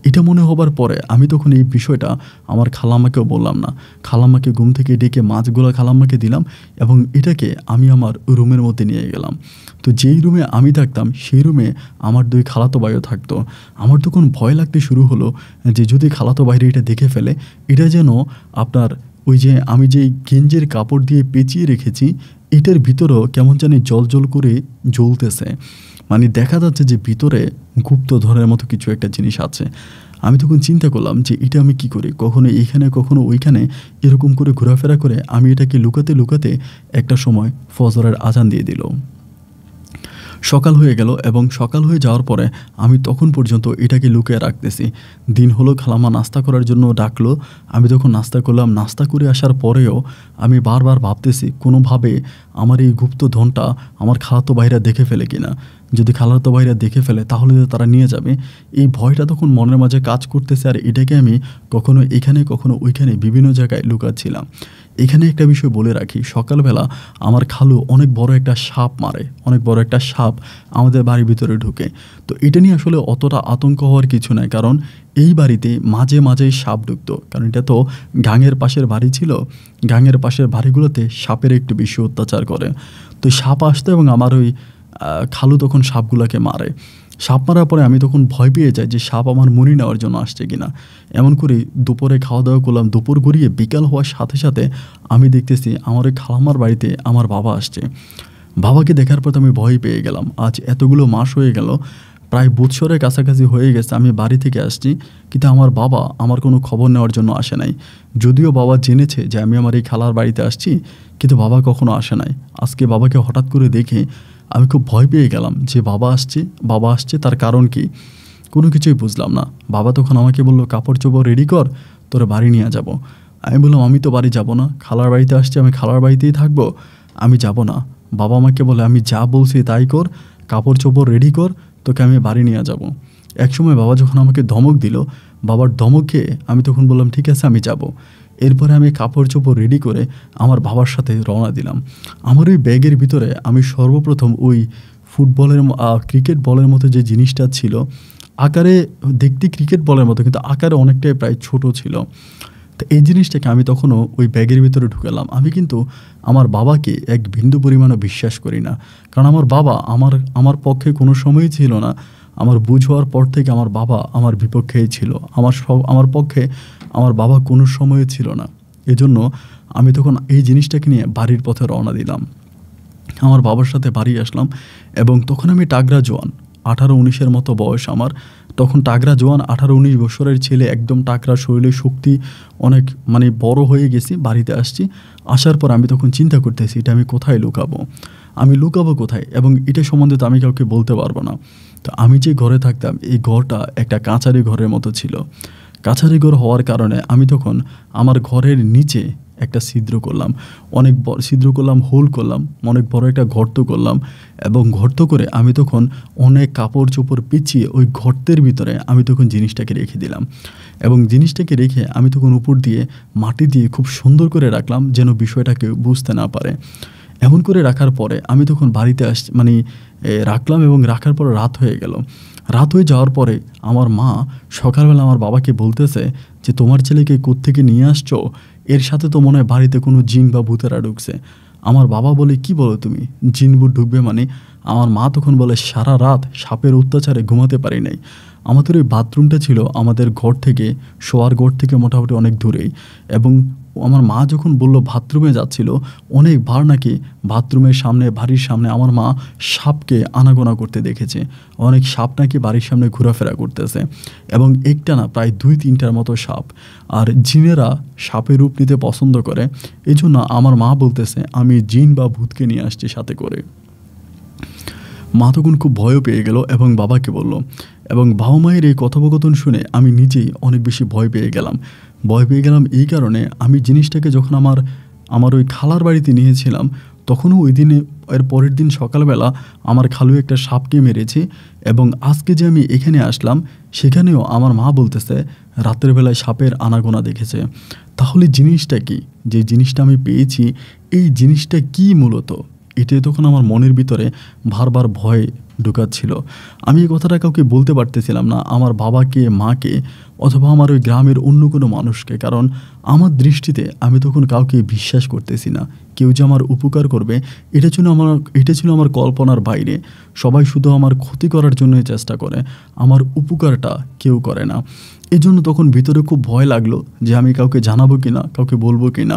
এটা মনে হবার পরে আমি তখন এই বিষয়টা আমার খালাম্মাকেও বললাম না। খালাম্মাকে ঘুম থেকে ডেকে মাছগুলো খালাম্মাকে দিলাম এবং এটাকে আমি আমার রুমের মধ্যে নিয়ে গেলাম। তো যেই রুমে আমি থাকতাম সেই রুমে আমার 2 খালাতো ভাইও থাকতো। আমার তখন ভয় লাগতে শুরু হলো যে যদি খালাতো ভাইরা এটা দেখে ফেলে, এটা যেন আপনার ওই যে আমি যেই গেঞ্জের কাপড় দিয়ে পেঁচিয়ে রেখেছি এটার ভিতরেও কেমন জানি জল করে জ্বলতেছে, মানে দেখা যাচ্ছে যে ভিতরে গুপ্তধনের মতো কিছু একটা জিনিস আছে। আমি তখন চিন্তা করলাম যে এটা আমি কি করি, কখনো এইখানে কখনো ওইখানে এরকম করে ঘোরাফেরা করে আমি এটাকে লুকাতে লুকাতে একটা সময় ফজরের আজান দিয়ে দিল। সকাল হয়ে গেল এবং সকাল হয়ে যাওয়ার পরে আমি তখন পর্যন্ত এটাকে লুকিয়ে রাখতেছি। দিন হলো, খালাম্মা নাস্তা করার জন্য ডাকলো। আমি তখন নাস্তা করলাম। নাস্তা করে আসার পরেও আমি বারবার ভাবতেছি কোনোভাবে আমার এই গুপ্তধনটা আমার খালাতো ভাইরা দেখে ফেলে কিনা। যদি খালাতো ভাইরা দেখে ফেলে তাহলে তারা নিয়ে যাবে। এই ভয়টা তখন মনের মাঝে কাজ করতেছে আর এটাকে আমি কখনো এখানে কখনো ওইখানে বিভিন্ন জায়গায় লুকাচ্ছিলাম। এখানে একটা বিষয় বলে রাখি, সকালবেলা আমার খালু অনেক বড় একটা সাপ মারে, অনেক বড় একটা সাপ আমাদের বাড়ির ভিতরে ঢুকে। তো এটা নিয়ে আসলে অতটা আতঙ্ক হওয়ার কিছু নাই, কারণ এই বাড়িতে মাঝে মাঝেই সাপ ঢুকতো, কারণ এটা তো গাঙের পাশের বাড়ি ছিল। গাঙের পাশের বাড়িগুলোতে সাপের একটু বেশি অত্যাচার করে। তো সাপ আসতো এবং আমার ওই খালু তখন সাপগুলোকে মারে। সাপ মারার পরে আমি তখন ভয় পেয়ে যাই যে সাপ আমার মনি নেওয়ার জন্য আসছে কিনা। এমন করে দুপুরে খাওয়া দাওয়া করলাম। দুপুর গড়িয়ে বিকাল হওয়ার সাথে সাথে আমি দেখতেছি আমার ওই খালাম্মার বাড়িতে আমার বাবা আসছে। বাবাকে দেখার পর তো আমি ভয় পেয়ে গেলাম। আজ এতগুলো মাস হয়ে গেল, প্রায় বৎসরের কাছাকাছি হয়ে গেছে আমি বাড়ি থেকে আসছি, কিন্তু আমার বাবা আমার কোনো খবর নেওয়ার জন্য আসে নাই। যদিও বাবা জেনেছে যে আমি আমার এই খালার বাড়িতে আসছি, কিন্তু বাবা কখনো আসে নাই। আজকে বাবাকে হঠাৎ করে দেখে আমি খুব ভয় পেয়ে গেলাম যে বাবা আসছে তার কারণ কি, কোনো কিছুই বুঝলাম না। বাবা তখন আমাকে বললো কাপড় চোপড় রেডি কর, তোরে বাড়ি নিয়ে যাব। আমি বললাম আমি তো বাড়ি যাব না, খালার বাড়িতে আসছি, আমি খালার বাড়িতেই থাকবো, আমি যাব না। বাবা আমাকে বলে আমি যা বলছি তাই কর, কাপড় চোপড় রেডি কর, তোকে আমি বাড়ি নিয়ে যাব। একসময় বাবা যখন আমাকে ধমক দিল, বাবার ধমকে আমি তখন বললাম ঠিক আছে আমি যাব। এরপরে আমি কাপড় চোপড় রেডি করে আমার বাবার সাথে রওনা দিলাম। আমার ওই ব্যাগের ভিতরে আমি সর্বপ্রথম ওই ক্রিকেট বলের মতো যে জিনিসটা ছিল, আকারে দেখতে ক্রিকেট বলের মতো কিন্তু আকারে অনেকটাই প্রায় ছোট ছিল। তো এই জিনিসটাকে আমি তখনও ওই ব্যাগের ভিতরে ঢুকালাম। আমি কিন্তু আমার বাবাকে এক বিন্দু পরিমাণও বিশ্বাস করি না, কারণ আমার বাবা আমার পক্ষে কোনো সময়ই ছিল না। আমার বুঝ হওয়ার পর থেকে আমার বাবা আমার বিপক্ষেই ছিল। আমার পক্ষে আমার বাবা কোনো সময়ই ছিল না। এজন্য আমি তখন এই জিনিসটাকে নিয়ে বাড়ির পথে রওনা দিলাম। আমার বাবার সাথে বাড়ি আসলাম এবং তখন আমি টাগরা জোয়ান, 18-19 মতো বয়স আমার। তখন টাগরা জোয়ান 18-19 বছরের ছেলে, একদম টাগরা, শরীরের শক্তি অনেক মানে বড় হয়ে গেছি। বাড়িতে আসছি, আসার পর আমি তখন চিন্তা করতেছি এটা আমি কোথায় লুকাবো, আমি লুকাবো কোথায়, এবং এটা সম্বন্ধে তো আমি কাউকে বলতে পারবো না। তো আমি যে ঘরে থাকতাম এই ঘরটা একটা কাছারি ঘরের মতো ছিল। কাছারি ঘর হওয়ার কারণে আমি তখন আমার ঘরের নিচে একটা ছিদ্র করলাম, অনেক বড় ছিদ্র করলাম, হোল করলাম, অনেক বড় একটা গর্ত করলাম এবং গর্ত করে আমি তখন অনেক কাপড় চোপড় পিছিয়ে ওই গর্তের ভিতরে আমি তখন জিনিসটাকে রেখে দিলাম এবং জিনিসটাকে রেখে আমি তখন উপর দিয়ে মাটি দিয়ে খুব সুন্দর করে রাখলাম যেন বিষয়টাকে বুঝতে না পারে। এমন করে রাখার পরে আমি তখন বাড়িতে রাখলাম এবং রাখার পর রাত হয়ে গেল। রাত হয়ে যাওয়ার পরে আমার মা সকালবেলা আমার বাবাকে বলতেছে যে তোমার ছেলেকে কোত্থেকে নিয়ে আসছো, এর সাথে তো মনে হয় বাড়িতে কোনো জিন বা ভূতেরা ঢুকছে। আমার বাবা বলে কি বলো তুমি, জিন ভূত ঢুকবে মানে? আমার মা তখন বলে সারা রাত সাপের অত্যাচারে ঘুমাতে পারি নাই। আমাদের ওই বাথরুমটা ছিল আমাদের ঘর থেকে, শোয়ার ঘর থেকে মোটামুটি অনেক দূরেই, এবং আমার মা যখন বলল বাথরুমে যাচ্ছিল, অনেকবার নাকি বাথরুমের সামনে, বাড়ির সামনে আমার মা সাপকে আনাগোনা করতে দেখেছে। অনেক সাপ নাকি বাড়ির সামনে ঘোরাফেরা করতেছে এবং একটা না প্রায় 2-3টার মতো সাপ। আর জিনেরা সাপের রূপ নিতে পছন্দ করে, এই জন্য আমার মা বলতেছে আমি জিন বা ভূতকে নিয়ে আসছি সাথে করে। মা তখন খুব ভয়ও পেয়ে গেল এবং বাবাকে বলল, এবং বাবা মায়ের এই কথোপকথন শুনে আমি নিজেই অনেক বেশি ভয় পেয়ে গেলাম এই কারণে আমি জিনিসটাকে যখন আমার ওই খালার বাড়িতে নিয়েছিলাম তখনও ওই দিনে এর পরের দিন সকালবেলা আমার খালু একটা সাপকে মেরেছে এবং আজকে যে আমি এখানে আসলাম সেখানেও আমার মা বলতেছে রাতের বেলায় সাপের আনাগোনা দেখেছে। তাহলে জিনিসটা কি, যে জিনিসটা আমি পেয়েছি এই জিনিসটা কি মূলত, এটাই তখন আমার মনের ভিতরে বারবার ভয় ঢুকাচ্ছিল। আমি এই কথাটা কাউকে বলতে পারতেছিলাম না, আমার বাবাকে, মাকে অথবা আমার ওই গ্রামের অন্য কোনো মানুষকে, কারণ আমার দৃষ্টিতে আমি তখন কাউকে বিশ্বাস করতেছি না। কেউ যে আমার উপকার করবে এটা ছিল আমার কল্পনার বাইরে। সবাই শুধু আমার ক্ষতি করার জন্যই চেষ্টা করে, আমার উপকারটা কেউ করে না। এই জন্য তখন ভিতরে খুব ভয় লাগলো যে আমি কাউকে জানাবো কি না, কাউকে বলবো কি না,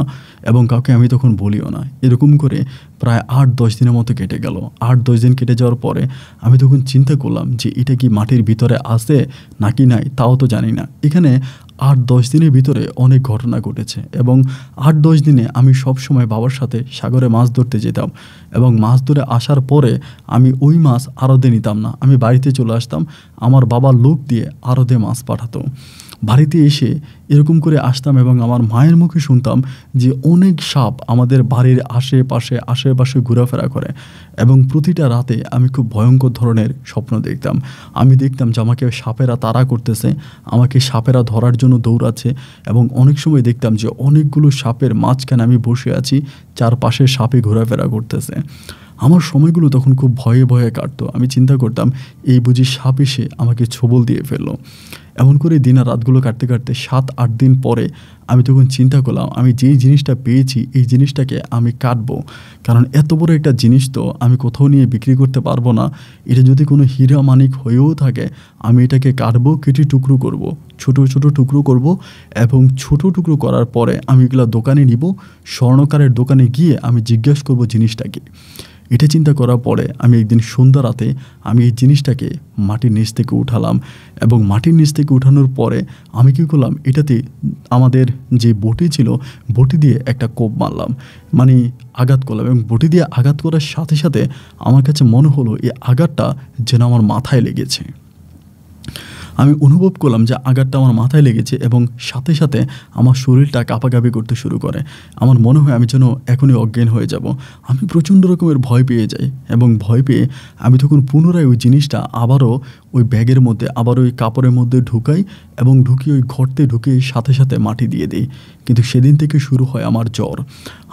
এবং কাউকে আমি তখন বলিও না। এরকম করে প্রায় 8-10 দিনের মতো কেটে গেল। 8-10 দিন কেটে যাওয়ার পরে আমি তখন চিন্তা করলাম যে এটা কি মাটির ভিতরে আছে নাকি নাই তাও তো জানি না। এখানে 8-10 দিনের ভিতরে অনেক ঘটনা ঘটেছে এবং 8-10 দিনে আমি সবসময় বাবার সাথে সাগরে মাছ ধরতে যেতাম এবং মাছ ধরে আসার পরে আমি ওই মাছ আড়তে নিতাম না, আমি বাড়িতে চলে আসতাম। আমার বাবার লোক দিয়ে আড়তে মাছ পাঠাতো। বাড়িতে এসে এরকম করে আসতাম এবং আমার মায়ের মুখে শুনতাম যে অনেক সাপ আমাদের বাড়ির আশেপাশে ঘোরাফেরা করে এবং প্রতিটা রাতে আমি খুব ভয়ঙ্কর ধরনের স্বপ্ন দেখতাম। আমি দেখতাম যে আমাকে সাপেরা তাড়া করতেছে, আমাকে সাপেরা ধরার জন্য দৌড়াচ্ছে এবং অনেক সময় দেখতাম যে অনেকগুলো সাপের মাঝখানে আমি বসে আছি, চারপাশে সাপে ঘোরাফেরা করতেছে। আমার সময়গুলো তখন খুব ভয়ে ভয়ে কাটতো। আমি চিন্তা করতাম এই বুঝি সাপ এসে আমাকে ছোবল দিয়ে ফেললো। এমন করে দিন আর রাতগুলো কাটতে কাটতে 7-8 দিন পরে আমি তখন চিন্তা করলাম আমি যেই জিনিসটা পেয়েছি এই জিনিসটাকে আমি কাটবো, কারণ এত বড় একটা জিনিস তো আমি কোথাও নিয়ে বিক্রি করতে পারবো না। এটা যদি কোনো হীরা মানিক হয়েও থাকে আমি এটাকে কাটবো, কেটে টুকরো করব, ছোট ছোট টুকরো করব এবং ছোট টুকরো করার পরে আমি এগুলো দোকানে নিব, স্বর্ণকারের দোকানে গিয়ে আমি জিজ্ঞাসা করব জিনিসটাকে। এটা চিন্তা করার পরে আমি একদিন সন্ধ্যা রাতে আমি এই জিনিসটাকে মাটির নিচ থেকে উঠালাম এবং মাটির নিচ থেকে উঠানোর পরে আমি কী করলাম, এটাতে আমাদের যে বটি ছিল বটি দিয়ে একটা কোপ মারলাম, মানে আঘাত করলাম এবং বটি দিয়ে আঘাত করার সাথে সাথে আমার কাছে মনে হলো এই আঘাতটা যেন আমার মাথায় লেগেছে। আমি অনুভব করলাম যে আঘাতটা আমার মাথায় লেগেছে এবং সাথে সাথে আমার শরীরটা কাঁপাকাঁপি করতে শুরু করে। আমার মনে হয় আমি যেন এখনই অজ্ঞান হয়ে যাব। আমি প্রচণ্ড রকমের ভয় পেয়ে যাই এবং ভয় পেয়ে আমি তখন পুনরায় ওই জিনিসটা আবারও ওই ব্যাগের মধ্যে আবার ওই কাপড়ের মধ্যে ঢুকাই এবং ঢুকিয়ে ওই ঘরতে ঢুকিয়ে সাথে সাথে মাটি দিয়ে দিই। কিন্তু সেদিন থেকে শুরু হয় আমার জ্বর।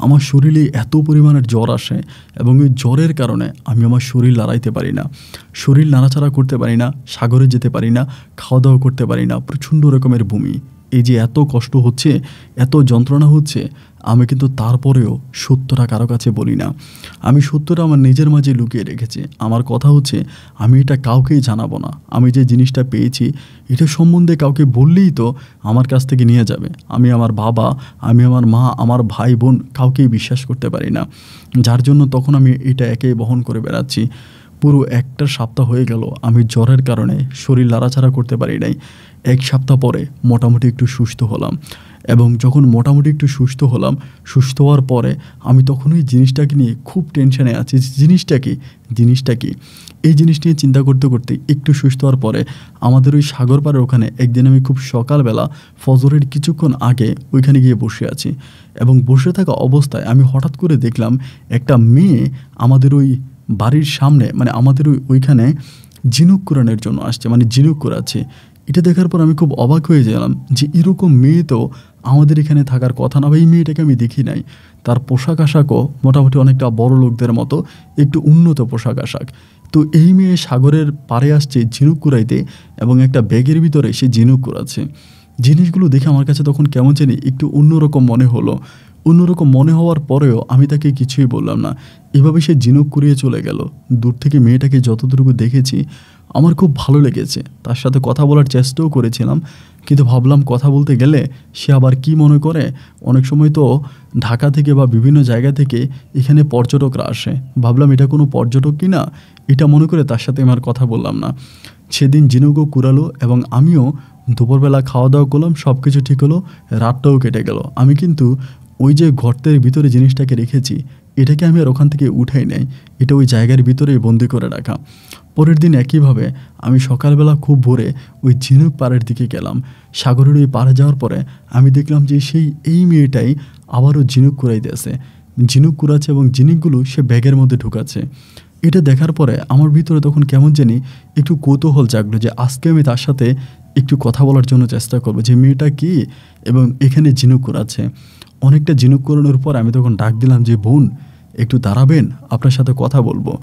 আমার শরীরে এত পরিমাণের জ্বর আসে এবং ওই জ্বরের কারণে আমি আমার শরীর নাড়াইতে পারি না, শরীর নাড়াচাড়া করতে পারি না, সাগরে যেতে পারি না, খাওয়া দাওয়া করতে পারি না, প্রচণ্ড রকমের বমি। এই যে এত কষ্ট হচ্ছে, এত যন্ত্রণা হচ্ছে, আমি কিন্তু তারপরেও সত্যটা কারো কাছে বলি না। আমি সত্যটা আমার নিজের মাঝে লুকিয়ে রেখেছি। আমার কথা হচ্ছে আমি এটা কাউকেই জানাবো না। আমি যে জিনিসটা পেয়েছি এটা সম্বন্ধে কাউকে বললেই তো আমার কাছ থেকে নিয়ে যাবে। আমি আমার বাবা, আমি আমার মা, আমার ভাই বোন কাউকেই বিশ্বাস করতে পারি না, যার জন্য তখন আমি এটা একেই বহন করে বেড়াচ্ছি। পুরো একটা সপ্তাহ হয়ে গেল আমি জ্বরের কারণে শরীর নাড়াচাড়া করতে পারি নাই। 1 সপ্তাহ পরে মোটামুটি একটু সুস্থ হলাম এবং যখন মোটামুটি একটু সুস্থ হলাম, সুস্থ হওয়ার পরে আমি তখন ওই জিনিসটাকে নিয়ে খুব টেনশনে আছি। জিনিসটা কি এই জিনিস নিয়ে চিন্তা করতে করতে একটু সুস্থ হওয়ার পরে আমাদের ওই সাগর পাড়ের ওখানে একদিন আমি খুব সকালবেলা ফজরের কিছুক্ষণ আগে ওইখানে গিয়ে বসে আছি এবং বসে থাকা অবস্থায় আমি হঠাৎ করে দেখলাম একটা মেয়ে আমাদের ওই বাড়ির সামনে, মানে আমাদের ওইখানে ঝিনুক কুড়ানোর জন্য আসছে, মানে ঝিনুক কুড়াচ্ছে। এটা দেখার পর আমি খুব অবাক হয়ে গেলাম যে এরকম মেয়ে তো আমাদের এখানে থাকার কথা না, বা এই মেয়েটাকে আমি দেখি নাই। তার পোশাক আশাকও মোটামুটি অনেকটা বড় লোকদের মতো, একটু উন্নত পোশাক আশাক। তো এই মেয়ে সাগরের পাড়ে আসছে ঝিনুক কুড়াইতে এবং একটা ব্যাগের ভিতরে সে ঝিনুক কুড়াচ্ছে। জিনিসগুলো দেখে আমার কাছে তখন কেমন জানি একটু অন্যরকম মনে হলো। অন্যরকম মনে হওয়ার পরেও আমি তাকে কিছুই বললাম না। এভাবে সে ঝিনুক কুড়িয়ে চলে গেল। দূর থেকে মেয়েটাকে যতটুকু দেখেছি আমার খুব ভালো লেগেছে। তার সাথে কথা বলার চেষ্টাও করেছিলাম, কিন্তু ভাবলাম কথা বলতে গেলে সে আবার কি মনে করে। অনেক সময় তো ঢাকা থেকে বা বিভিন্ন জায়গা থেকে এখানে পর্যটকরা আসে, ভাবলাম এটা কোনো পর্যটক কি না, এটা মনে করে তার সাথে আমার কথা বললাম না। সেদিন ঝিনুকও কুড়ালো এবং আমিও দুপুরবেলা খাওয়া দাওয়া করলাম, সব কিছু ঠিক হলো, রাতটাও কেটে গেল। আমি কিন্তু ওই যে গর্তের ভিতরে জিনিসটাকে রেখেছি এটাকে আমি আর ওখান থেকে উঠাই নাই, এটা ওই জায়গার ভিতরেই বন্দি করে রাখা। পরের দিন একইভাবে আমি সকালবেলা খুব ভোরে ওই ঝিনুক পাড়ের দিকে গেলাম। সাগরের ওই পাড়ে যাওয়ার পরে আমি দেখলাম যে এই মেয়েটাই আবারও ঝিনুক কুড়াইতেছে। ঝিনুক কুড়াচ্ছে এবং ঝিনুকগুলো সে ব্যাগের মধ্যে ঢুকাচ্ছে। এটা দেখার পরে আমার ভিতরে তখন কেমন জানি একটু কৌতূহল জাগলো যে আজকে আমি তার সাথে একটু কথা বলার জন্য চেষ্টা করব যে মেয়েটা কি এবং এখানে ঝিনুক কুড়াচ্ছে। অনেকটা ঝিনুক কুড়ানোর পর আমি তখন ডাক দিলাম যে বোন, একটু দাঁড়াবেন, আপনার সাথে কথা বলবো।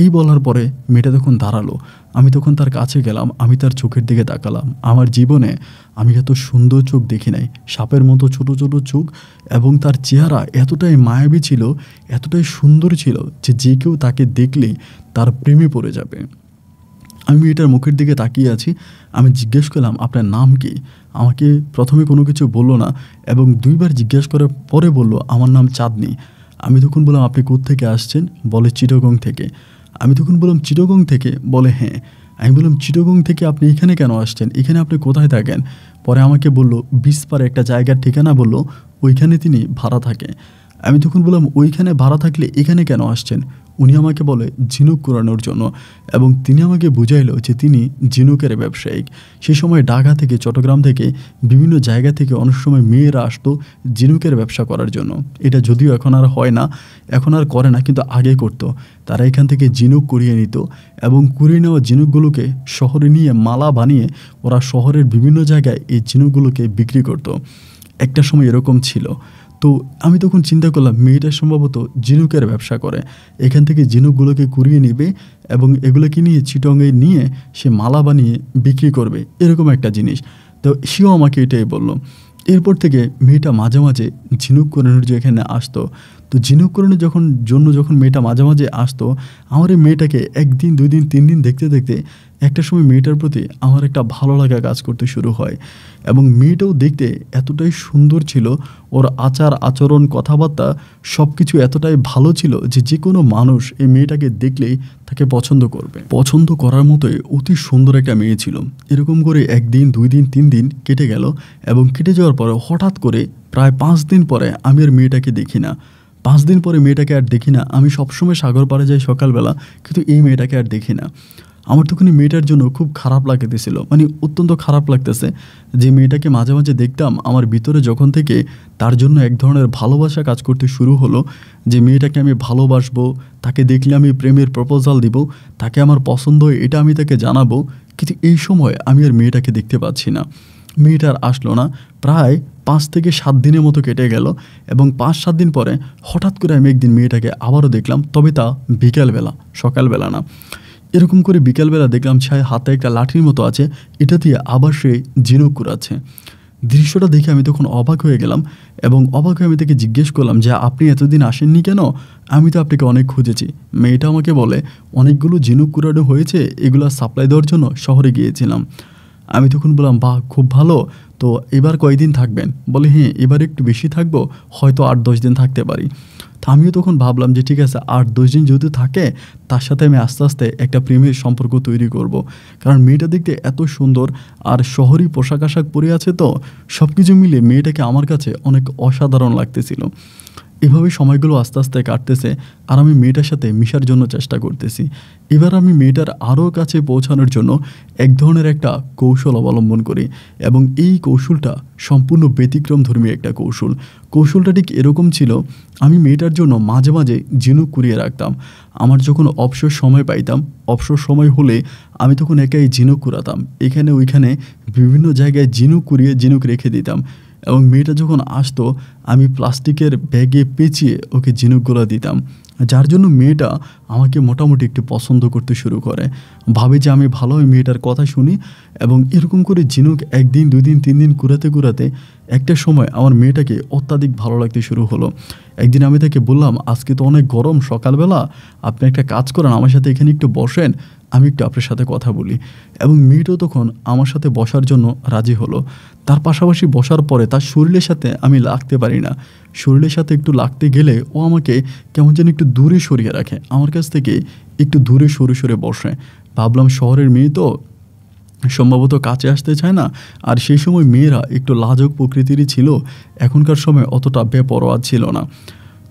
এই বলার পরে মেয়েটা তখন দাঁড়ালো। আমি তখন তার কাছে গেলাম, আমি তার চোখের দিকে তাকালাম। আমার জীবনে আমি এত সুন্দর চোখ দেখি নাই, সাপের মতো ছোট ছোট চোখ, এবং তার চেহারা এতটাই মায়াবী ছিল, এতটাই সুন্দর ছিল যে যে কেউ তাকে দেখলেই তার প্রেমে পড়ে যাবে। আমি মেয়েটার মুখের দিকে তাকিয়ে আছি। আমি জিজ্ঞেস করলাম আপনার নাম কি? আমাকে প্রথমে কোনো কিছু বললো না এবং 2 বার জিজ্ঞেস করার পরে বলল আমার নাম চাঁদনি। আমি তখন বললাম আপনি কোত্থেকে আসছেন? বলে চিটাগং থেকে। আমি তখন বললাম চিটাগং থেকে? বলে হ্যাঁ। আমি বললাম চিটাগং থেকে আপনি এখানে কেন আসছেন? এখানে আপনি কোথায় থাকেন? পরে আমাকে বলল বিসপারে একটা জায়গার ঠিকানা বলল, ওইখানে তিনি ভাড়া থাকে। আমি তখন বললাম ওইখানে ভাড়া থাকলে এখানে কেন আসছেন? উনি আমাকে বলে ঝিনুক কুড়ানোর জন্য, এবং তিনি আমাকে বুঝাইলো যে তিনি ঝিনুকের ব্যবসায়িক। সে সময় ঢাকা থেকে, চট্টগ্রাম থেকে, বিভিন্ন জায়গা থেকে অনেক সময় মেয়েরা আসতো ঝিনুকের ব্যবসা করার জন্য। এটা যদিও এখন আর হয় না, এখন আর করে না, কিন্তু আগে করতো। তারা এখান থেকে ঝিনুক কুড়িয়ে নিত এবং কুড়িয়ে নেওয়া ঝিনুকগুলোকে শহরে নিয়ে মালা বানিয়ে ওরা শহরের বিভিন্ন জায়গায় এই ঝিনুকগুলোকে বিক্রি করতো। একটা সময় এরকম ছিল। তো আমি তখন চিন্তা করলাম মেয়েটা সম্ভবত ঝিনুকের ব্যবসা করে, এখান থেকে ঝিনুকগুলোকে কুড়িয়ে নেবে এবং এগুলোকে নিয়ে চিটংয়ে নিয়ে সে মালা বানিয়ে বিক্রি করবে, এরকম একটা জিনিস। তো সেও আমাকে এটাই বললো। এরপর থেকে মেয়েটা মাঝে মাঝে ঝিনুক কুড়ানোর যে এখানে আসতো। তো ঝিনুক কুড়ানোর যখন মেয়েটা মাঝে মাঝে আসতো, আমার এই মেয়েটাকে 1 দিন 2 দিন 3 দিন দেখতে দেখতে একটা সময় মেয়েটার প্রতি আমার একটা ভালো লাগা কাজ করতে শুরু হয়। এবং মেয়েটাও দেখতে এতটাই সুন্দর ছিল, ওর আচার আচরণ কথাবার্তা সব কিছু এতটাই ভালো ছিল যে যে কোনো মানুষ এই মেয়েটাকে দেখলেই তাকে পছন্দ করবে। পছন্দ করার মতোই অতি সুন্দর একটা মেয়ে ছিল। এরকম করে 1 দিন 2 দিন 3 দিন কেটে গেল, এবং কেটে যাওয়ার পরে হঠাৎ করে প্রায় 5 দিন পরে আমি আর মেয়েটাকে দেখি না। 5 দিন পরে মেয়েটাকে আর দেখি না। আমি সবসময় সাগর পাড়ে যাই সকালবেলা, কিন্তু এই মেয়েটাকে আর দেখি না। আমার তখন মেয়েটার জন্য খুব খারাপ লাগতেছিল, মানে অত্যন্ত খারাপ লাগতেছে যে মেয়েটাকে মাঝে মাঝে দেখতাম। আমার ভিতরে যখন থেকে তার জন্য এক ধরনের ভালোবাসা কাজ করতে শুরু হলো, যে মেয়েটাকে আমি ভালোবাসবো, তাকে দেখলে আমি প্রেমের প্রপোজাল দিব, তাকে আমার পছন্দ এটা আমি তাকে জানাবো। কিন্তু এই সময় আমি আর মেয়েটাকে দেখতে পাচ্ছি না। মেয়েটা আর আসলো না। প্রায় 5 থেকে 7 দিনের মতো কেটে গেল, এবং 5-7 দিন পরে হঠাৎ করে আমি একদিন মেয়েটাকে আবারও দেখলাম, তবে তা বিকালবেলা, সকালবেলা না। এরকম করে বিকালবেলা দেখলাম হাতে একটা লাঠির মতো আছে, এটা দিয়ে আবার সে ঝিনুক কুড়াচ্ছে। দৃশ্যটা দেখে আমি তখন অবাক হয়ে গেলাম, এবং অবাক হয়ে আমি তাকে জিজ্ঞেস করলাম যে আপনি এতদিন আসেননি কেন? আমি তো আপনাকে অনেক খুঁজেছি। মেয়েটা আমাকে বলে অনেকগুলো ঝিনুক কুড়ানো হয়েছে, এগুলো সাপ্লাই দেওয়ার জন্য শহরে গিয়েছিলাম। আমি তখন বললাম বাহ, খুব ভালো। তো এবার কয়দিন থাকবেন? বলে হ্যাঁ, এবার একটু বেশি থাকবো, হয়তো 8-10 দিন থাকতে পারি। তো আমিও তখন ভাবলাম যে ঠিক আছে, 8-10 দিন যেহেতু থাকে, তার সাথে আমি আস্তে আস্তে একটা প্রেমের সম্পর্ক তৈরি করব। কারণ মেয়েটা দেখতে এত সুন্দর, আর শহরি পোশাক আশাক পরে আছে, তো সব কিছু মিলে মেয়েটাকে আমার কাছে অনেক অসাধারণ লাগতেছিল। এভাবে সময়গুলো আস্তে আস্তে কাটতেছে, আর আমি মেয়েটার সাথে মিশার জন্য চেষ্টা করতেছি। এবার আমি মেয়েটার আরও কাছে পৌঁছানোর জন্য এক ধরনের একটা কৌশল অবলম্বন করি, এবং এই কৌশলটা সম্পূর্ণ ব্যতিক্রমধর্মী একটা কৌশল। কৌশলটা ঠিক এরকম ছিল, আমি মেয়েটার জন্য মাঝে মাঝে ঝিনুক কুড়িয়ে রাখতাম। আমার যখন অবসর সময় পাইতাম, অবসর সময় হলে আমি তখন একাই ঝিনুক কুড়াতাম। এখানে ওইখানে বিভিন্ন জায়গায় ঝিনুক কুড়িয়ে ঝিনুক রেখে দিতাম, এবং মেয়েটা যখন আসতো আমি প্লাস্টিকের ব্যাগে পেঁচিয়ে ওকে ঝিনুকগুলো দিতাম, যার জন্য মেয়েটা আমাকে মোটামুটি একটু পছন্দ করতে শুরু করে। ভাবে যে আমি ভালো ওই মেয়েটার কথা শুনি, এবং এরকম করে ঝিনুক 1 দিন 2 দিন 3 দিন কুড়াতে কুড়াতে একটা সময় আমার মেয়েটাকে অত্যাধিক ভালো লাগতে শুরু হলো। একদিন আমি তাকে বললাম আজকে তো অনেক গরম সকালবেলা, আপনি একটা কাজ করেন, আমার সাথে এখানে একটু বসেন, আমি একটু আপনার সাথে কথা বলি। এবং মেয়েটাও তখন আমার সাথে বসার জন্য রাজি হলো। তার পাশাপাশি বসার পরে তার শরীরের সাথে আমি লাগতে পারি না। শরীরের সাথে একটু লাগতে গেলে ও আমাকে কেমন যেন একটু দূরে সরিয়ে রাখে, আমার কাছ থেকে একটু দূরে সরে সরে বসে। ভাবলাম শহরের মেয়ে তো সম্ভবত কাছে আসতে চায় না, আর সেই সময় মেয়েরা একটু লাজুক প্রকৃতিরই ছিল, এখনকার সময় অতটা বেপরোয়া ছিল না।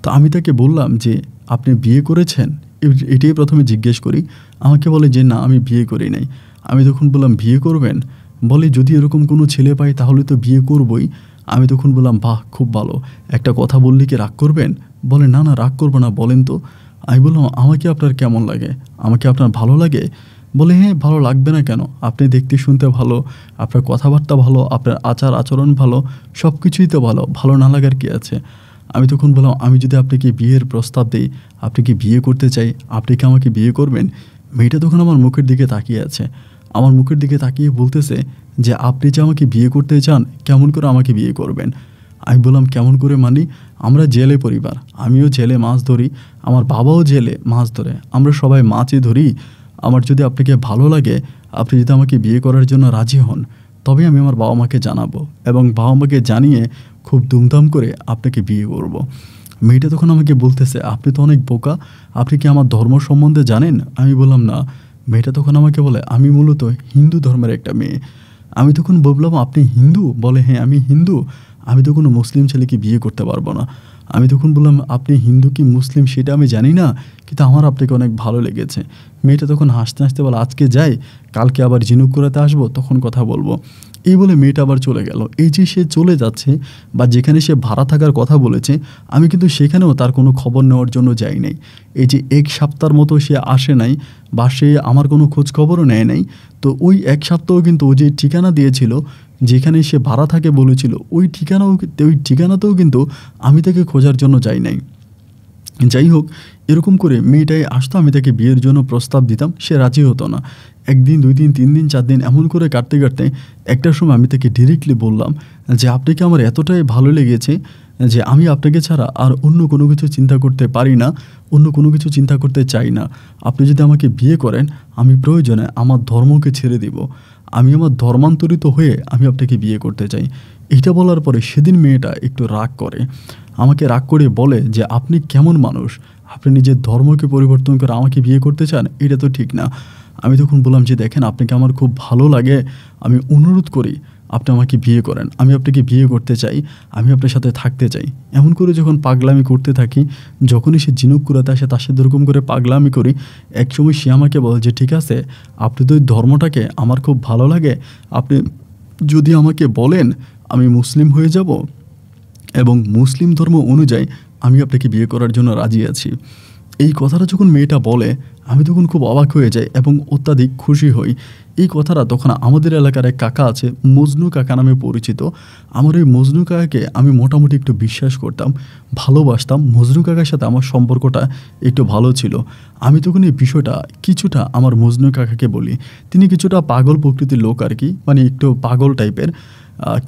তো আমি তাকে বললাম যে আপনি বিয়ে করেছেন? এটাই প্রথমে জিজ্ঞেস করি। আমাকে বলে যে না, আমি বিয়ে করি নাই। আমি তখন বললাম বিয়ে করবেন? বলে যদি এরকম কোনো ছেলে পাই তাহলে তো বিয়ে করবই। আমি তখন বললাম বাহ, খুব ভালো, একটা কথা বললে কি রাগ করবেন? বলে, না না, রাগ করবো না, বলেন তো। আমি বললাম, আমাকে আপনার কেমন লাগে? আমাকে আপনার ভালো লাগে? বলে, হ্যাঁ, ভালো লাগবে না কেন? আপনি দেখতে শুনতে ভালো, আপনার কথাবার্তা ভালো, আপনার আচার আচরণ ভালো, সব কিছুই তো ভালো, ভালো না লাগার কী আছে? আমি তখন বললাম, আমি যদি আপনাকে বিয়ের প্রস্তাব দিই, আপনি কি বিয়ে করতে চাই? আপনি কি আমাকে বিয়ে করবেন? মেয়েটা তখন আমার মুখের দিকে তাকিয়ে আছে। আমার মুখের দিকে তাকিয়ে বলতেছে যে, আপনি যে আমাকে বিয়ে করতে চান, কেমন করে আমাকে বিয়ে করবেন? আমি বললাম, কেমন করে মানি? আমরা জেলে পরিবার, আমিও জেলে মাছ ধরি, আমার বাবাও জেলে মাছ ধরে, আমরা সবাই মাছই ধরি। আমার যদি আপনাকে ভালো লাগে, আপনি যদি আমাকে বিয়ে করার জন্য রাজি হন, তবে আমি আমার বাবা মাকে জানাবো এবং বাবা মাকে জানিয়ে খুব ধুমধাম করে আপনাকে বিয়ে করব। মেয়েটা তখন আমাকে বলতেছে, আপনি তো অনেক বোকা, আপনি কি আমার ধর্ম সম্বন্ধে জানেন? আমি বললাম, না। মেয়েটা তখন আমাকে বলে, আমি মূলত হিন্দু ধর্মের একটা মেয়ে। আমি তখন বললাম, আপনি হিন্দু? বলে, হ্যাঁ, আমি হিন্দু। আমি তো কোনো মুসলিম ছেলেকে বিয়ে করতে পারবো না। আমি তখন বললাম, আপনি হিন্দু কি মুসলিম সেটা আমি জানি না, কিন্তু আমার আপনাকে অনেক ভালো লেগেছে। মেয়েটা তখন হাসতে হাসতে বলে, আজকে যাই, কালকে আবার ঝিনুক করাতে আসবো, তখন কথা বলবো। এই বলে মেয়েটা আবার চলে গেল। এই যে সে চলে যাচ্ছে বা যেখানে সে ভাড়া থাকার কথা বলেছে, আমি কিন্তু সেখানেও তার কোনো খবর নেওয়ার জন্য যাই নাই। এই যে 1 সপ্তাহের মতো সে আসে নাই বা সে আমার কোনো খোঁজ খবরও নেয় নাই। তো ওই 1 সপ্তাহ কিন্তু ও যে ঠিকানা দিয়েছিল, যেখানে সে ভাড়া থাকে বলেছিল, ওই ঠিকানাতেও কিন্তু আমি তাকে খোঁজার জন্য যাই নাই। যাই হোক, এরকম করে মেয়েটাই আসতো, আমি তাকে বিয়ের জন্য প্রস্তাব দিতাম, সে রাজি হতো না। 1 দিন, 2 দিন, 3 দিন, 4 দিন এমন করে কাটতে কাটতে একটা সময় আমি তাকে ডিরেক্টলি বললাম যে, আপনাকে আমার এতটাই ভালো লেগেছে যে আমি আপনাকে ছাড়া আর অন্য কোনো কিছু চিন্তা করতে পারি না, অন্য কোনো কিছু চিন্তা করতে চাই না। আপনি যদি আমাকে বিয়ে করেন, আমি প্রয়োজনে আমার ধর্মকে ছেড়ে দিব। আমি আমার ধর্মান্তরিত হয়ে আমি আপনাকে বিয়ে করতে চাই। এইটা বলার পরে সেদিন মেয়েটা একটু রাগ করে। আমাকে রাগ করে বলে যে, আপনি কেমন মানুষ? আপনি নিজের ধর্মকে পরিবর্তন করে আমাকে বিয়ে করতে চান? এটা তো ঠিক না। আমি তখন বললাম যে, দেখেন, আপনাকে আমার খুব ভালো লাগে, আমি অনুরোধ করি আপনি আমাকে বিয়ে করেন। আমি আপনাকে বিয়ে করতে চাই, আমি আপনার সাথে থাকতে চাই। এমন করে যখন পাগলামি করতে থাকি, যখনই সে ঝিনুক কুড়াতে আসে তার সাথে এরকম করে পাগলামি করি, একসময় সে আমাকে বলে যে, ঠিক আছে, আপনি তো ওই ধর্মটাকে আমার খুব ভালো লাগে, আপনি যদি আমাকে বলেন আমি মুসলিম হয়ে যাব এবং মুসলিম ধর্ম অনুযায়ী আমি আপনাকে বিয়ে করার জন্য রাজি আছি। এই কথাটা যখন মেয়েটা বলে, আমি তখন খুব অবাক হয়ে যাই এবং অত্যাধিক খুশি হই। এই কথাটা তখন আমাদের এলাকার এক কাকা আছে, মজনু কাকা নামে পরিচিত। আমার ওই মজনু কাকাকে আমি মোটামুটি একটু বিশ্বাস করতাম, ভালোবাসতাম। মজনু কাকার সাথে আমার সম্পর্কটা একটু ভালো ছিল। আমি তখন এই বিষয়টা কিছুটা আমার মজনু কাকাকে বলি। তিনি কিছুটা পাগল প্রকৃতির লোক আর কি, মানে একটু পাগল টাইপের,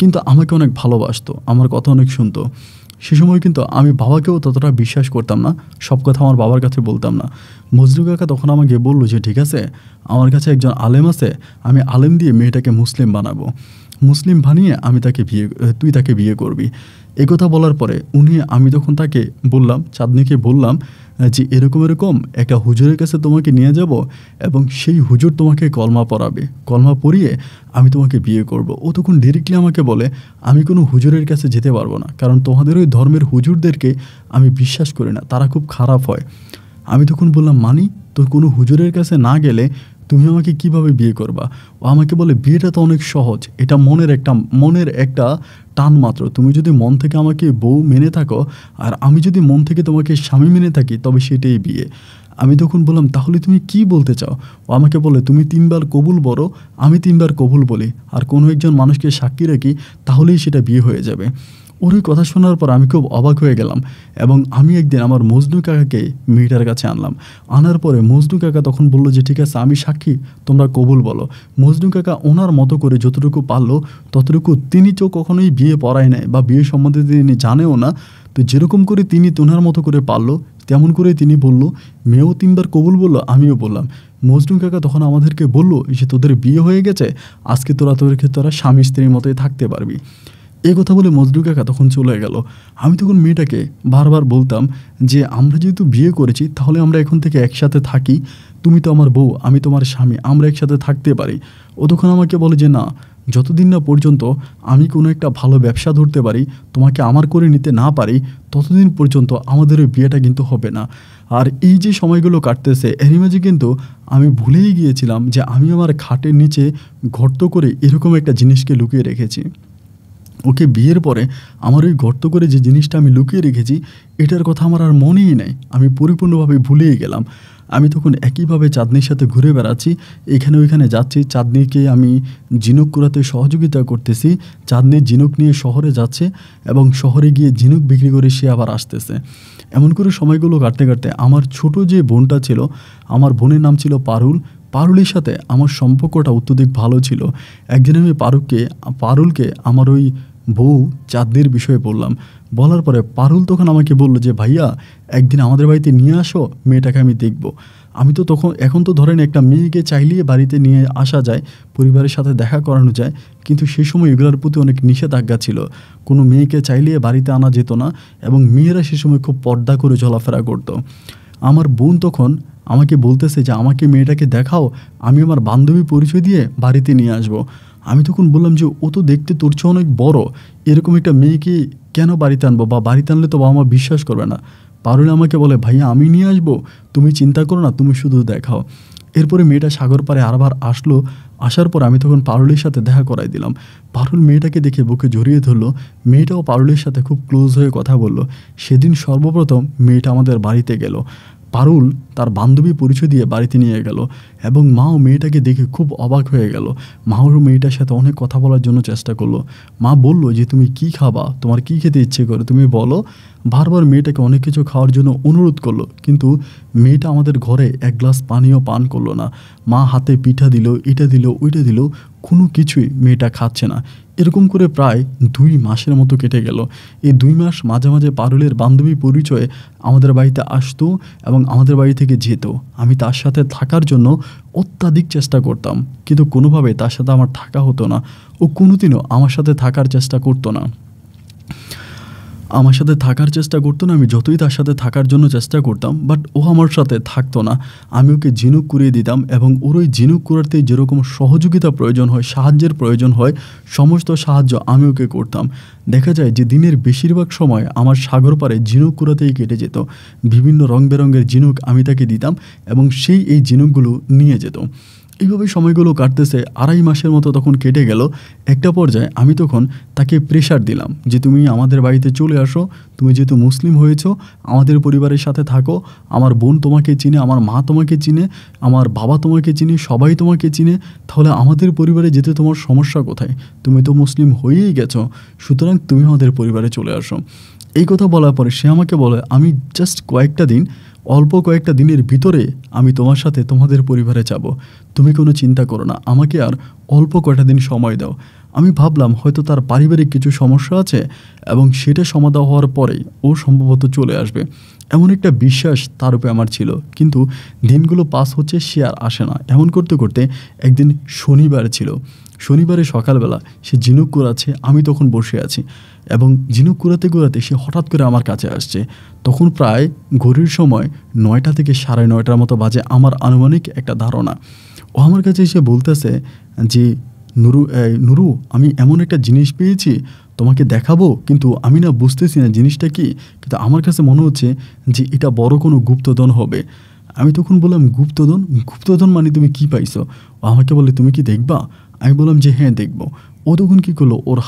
কিন্তু আমাকে অনেক ভালোবাসতো, আমার কথা অনেক শুনতো। সে সময় কিন্তু আমি বাবাকেও ততটা বিশ্বাস করতাম না, সব কথা আমার বাবার কাছে বলতাম না। মজনু কাকা তখন আমাকে বললো যে, ঠিক আছে, আমার কাছে একজন আলেম আছে, আমি আলেম দিয়ে মেয়েটাকে মুসলিম বানাবো, মুসলিম বানিয়ে তুই তাকে বিয়ে করবি। একথা বলার পরে আমি তখন তাকে বললাম, চাঁদনিকে বললাম যে, এরকম এরকম একটা হুজুরের কাছে তোমাকে নিয়ে যাব এবং সেই হুজুর তোমাকে কলমা পড়াবে, কলমা পড়িয়ে আমি তোমাকে বিয়ে করব। ও তখন ডিরেক্টলি আমাকে বলে, আমি কোনো হুজুরের কাছে যেতে পারবো না, কারণ তোমাদের ওই ধর্মের হুজুরদেরকে আমি বিশ্বাস করি না, তারা খুব খারাপ হয়। আমি তখন বললাম, মানি, তো কোনো হুজুরের কাছে না গেলে তুমি আমাকে কিভাবে বিয়ে করবা? ও আমাকে বলে, বিয়েটা তো অনেক সহজ, এটা মনের একটা টান মাত্র। তুমি যদি মন থেকে আমাকে বউ মেনে থাকো আর আমি যদি মন থেকে তোমাকে স্বামী মেনে থাকি, তবে সেটাই বিয়ে। আমি তখন বললাম, তাহলে তুমি কি বলতে চাও? ও আমাকে বলে, তুমি 3 বার কবুল বলো, আমি 3 বার কবুল বলি, আর কোনো একজন মানুষকে সাক্ষী রাখি, তাহলেই সেটা বিয়ে হয়ে যাবে। ওর ওই কথা শোনার পর আমি খুব অবাক হয়ে গেলাম এবং আমি একদিন আমার মজনু কাকাকে মেয়েটার কাছে আনলাম। আনার পরে মজনু কাকা তখন বলল যে, ঠিক আছে, আমি সাক্ষী, তোমরা কবুল বলো। মজনু কাকা ওনার মতো করে যতটুকু পারলো ততটুকু, তিনি তো কখনোই বিয়ে পড়ায় নাই বা বিয়ে সম্বন্ধে তিনি জানেও না, তো যেরকম করে তিনি তোনার মতো করে পারলো তেমন করে তিনি বলল। মেয়েও 3 বার কবুল বলল, আমিও বললাম। মজনু কাকা তখন আমাদেরকে বলল যে, তোদের বিয়ে হয়ে গেছে, আজকে তোরা স্বামী স্ত্রীর মতোই থাকতে পারবি। এই কথা বলে মজনু কাকা তখন চলে গেল। আমি তখন মেয়েটাকে বারবার বলতাম যে, আমরা যেহেতু বিয়ে করেছি, তাহলে আমরা এখন থেকে একসাথে থাকি, তুমি তো আমার বউ, আমি তোমার স্বামী, আমরা একসাথে থাকতে পারি। ও তখন আমাকে বলে যে, না, যতদিন না পর্যন্ত আমি কোনো একটা ভালো ব্যবসা ধরতে পারি, তোমাকে আমার করে নিতে না পারি, ততদিন পর্যন্ত আমাদের ওই বিয়েটা কিন্তু হবে না। আর এই যে সময়গুলো কাটতেছে, এরই মাঝে কিন্তু আমি ভুলেই গিয়েছিলাম যে আমি আমার খাটের নিচে গর্ত করে এরকম একটা জিনিসকে লুকিয়ে রেখেছি। ওকে বিয়ের পরে আমার ওই গর্ত করে যে জিনিসটা আমি লুকিয়ে রেখেছি এটার কথা আমার আর মনেই নেই, আমি পরিপূর্ণভাবে ভুলেই গেলাম। আমি তখন একইভাবে চাঁদনির সাথে ঘুরে বেড়াচ্ছি, এখানে ওইখানে যাচ্ছি, চাঁদনিকে আমি ঝিনুক কুড়াতে সহযোগিতা করতেছি। চাঁদনি ঝিনুক নিয়ে শহরে যাচ্ছে এবং শহরে গিয়ে ঝিনুক বিক্রি করে সে আবার আসতেছে। এমন করে সময়গুলো কাটতে কাটতে আমার ছোট যে বোনটা ছিল, আমার বোনের নাম ছিল পারুল। পারুলের সাথে আমার সম্পর্কটা অত্যধিক ভালো ছিল। একদিন আমি পারুলকে আমার ওই বউ চাঁদনির বিষয়ে বললাম। বলার পরে পারুল তখন আমাকে বলল যে ভাইয়া একদিন আমাদের বাড়িতে নিয়ে আসো, মেয়েটাকে আমি দেখব। আমি তো এখন তো ধরেন একটা মেয়েকে চাইলেই বাড়িতে নিয়ে আসা যায়, পরিবারের সাথে দেখা করানো যায়, কিন্তু সেই সময় এগুলোর প্রতি অনেক নিষেধাজ্ঞা ছিল। কোনো মেয়েকে চাইলে বাড়িতে আনা যেত না এবং মেয়েরা সে সময় খুব পর্দা করে চলাফেরা করতো। আমার বোন তখন আমাকে বলতেছে যে আমাকে মেয়েটাকে দেখাও, আমি আমার বান্ধবী পরিচয় দিয়ে বাড়িতে নিয়ে আসব। আমি তখন বললাম যে ও তো দেখতে তোর চেয়ে অনেক বড়, এরকম একটা মেয়েকে কেন বাড়িতে আনবো, বা বাড়িতে আনলে তো বাবা মা বিশ্বাস করবে না। পারুল আমাকে বলে ভাইয়া আমি নিয়ে আসবো, তুমি চিন্তা করো না, তুমি শুধু দেখাও। এরপরে মেয়েটা সাগর পাড়ে আরবার আসলো। আসার পর আমি তখন পারুলের সাথে দেখা করাই দিলাম। পারুল মেয়েটাকে দেখে বুকে জড়িয়ে ধরলো। মেয়েটাও পারুলের সাথে খুব ক্লোজ হয়ে কথা বললো। সেদিন সর্বপ্রথম মেয়েটা আমাদের বাড়িতে গেল। পারুল তার বান্ধবী পরিচয় দিয়ে বাড়িতে নিয়ে গেল এবং মাও মেয়েটাকে দেখে খুব অবাক হয়ে গেল। মাও মেয়েটার সাথে অনেক কথা বলার জন্য চেষ্টা করলো। মা বলল যে তুমি কি খাবা, তোমার কি খেতে ইচ্ছে করে তুমি বলো। বারবার মেয়েটাকে অনেক কিছু খাওয়ার জন্য অনুরোধ করলো, কিন্তু মেয়েটা আমাদের ঘরে এক গ্লাস পানিও পান করলো না। মা হাতে পিঠা দিল, এটা দিল, ওইটা দিল, কোনো কিছুই মেয়েটা খাচ্ছে না। এরকম করে প্রায় 2 মাসের মতো কেটে গেল। এই 2 মাস মাঝে মাঝে পারুলের বান্ধবী পরিচয়ে আমাদের বাড়িতে আসতো এবং আমাদের বাড়ি থেকে যেত। আমি তার সাথে থাকার জন্য অত্যাধিক চেষ্টা করতাম, কিন্তু কোনোভাবে তার সাথে আমার থাকা হতো না। ও কোনোদিনও আমার সাথে থাকার চেষ্টা করতো না। আমি যতই তার সাথে থাকার জন্য চেষ্টা করতাম, বাট ও আমার সাথে থাকতো না। আমি ওকে ঝিনুক কুড়িয়ে দিতাম এবং ওর ওই ঝিনুক কুড়াতে যেরকম সহযোগিতা প্রয়োজন হয়, সাহায্যের প্রয়োজন হয়, সমস্ত সাহায্য আমি ওকে করতাম। দেখা যায় যে দিনের বেশিরভাগ সময় আমার সাগর পাড়ে ঝিনুক কুড়াতেই কেটে যেত। বিভিন্ন রং বেরঙের ঝিনুক আমি তাকে দিতাম এবং সেই এই ঝিনুকগুলো নিয়ে যেত। এইভাবে সময়গুলো কাটতেছে, 2.5 মাসের মতো তখন কেটে গেল। একটা পর্যায়ে আমি তখন তাকে প্রেশার দিলাম যে তুমি আমাদের বাড়িতে চলে আসো, তুমি যেহেতু মুসলিম হয়েছো, আমাদের পরিবারের সাথে থাকো, আমার বোন তোমাকে চিনে, আমার মা তোমাকে চিনে, আমার বাবা তোমাকে চিনে, সবাই তোমাকে চিনে, তাহলে আমাদের পরিবারে যেতে তোমার সমস্যা কোথায়? তুমি তো মুসলিম হয়েই গেছো, সুতরাং তুমি আমাদের পরিবারে চলে আসো। এই কথা বলার পরে সে আমাকে বলে আমি জাস্ট অল্প কয়েকটা দিনের ভিতরে আমি তোমার সাথে তোমাদের পরিবারে যাব, তুমি কোনো চিন্তা করো না, আমাকে আর অল্প কয়েকটা দিন সময় দাও। আমি ভাবলাম হয়তো তার পারিবারিক কিছু সমস্যা আছে এবং সেটা সমাধান হওয়ার পরেই ও সম্ভবত চলে আসবে, এমন একটা বিশ্বাস তার উপরে আমার ছিল। কিন্তু দিনগুলো পাস হচ্ছে, সে আর আসে না। এমন করতে করতে একদিন শনিবার ছিল। শনিবারে সকালবেলা সে ঝিনুক কুড়াচ্ছে, আমি তখন বসে আছি এবং ঝিনুক কুড়াতে কুড়াতে সে হঠাৎ করে আমার কাছে আসছে। তখন প্রায় ঘড়ির সময় 9টা থেকে 9:30 মতো বাজে, আমার আনুমানিক একটা ধারণা। ও আমার কাছে এসে বলতেছে যে নুরু আমি এমন একটা জিনিস পেয়েছি, তোমাকে দেখাবো, কিন্তু আমি না বুঝতেছি না জিনিসটা কি, কিন্তু আমার কাছে মনে হচ্ছে যে এটা বড় কোনো গুপ্তধন হবে। আমি তখন বললাম গুপ্তধন মানে তুমি কি পাইছো? ও আমাকে বলে তুমি কি দেখবা? আমি বললাম যে হ্যাঁ দেখবো। ও তখন কী করলো, ওর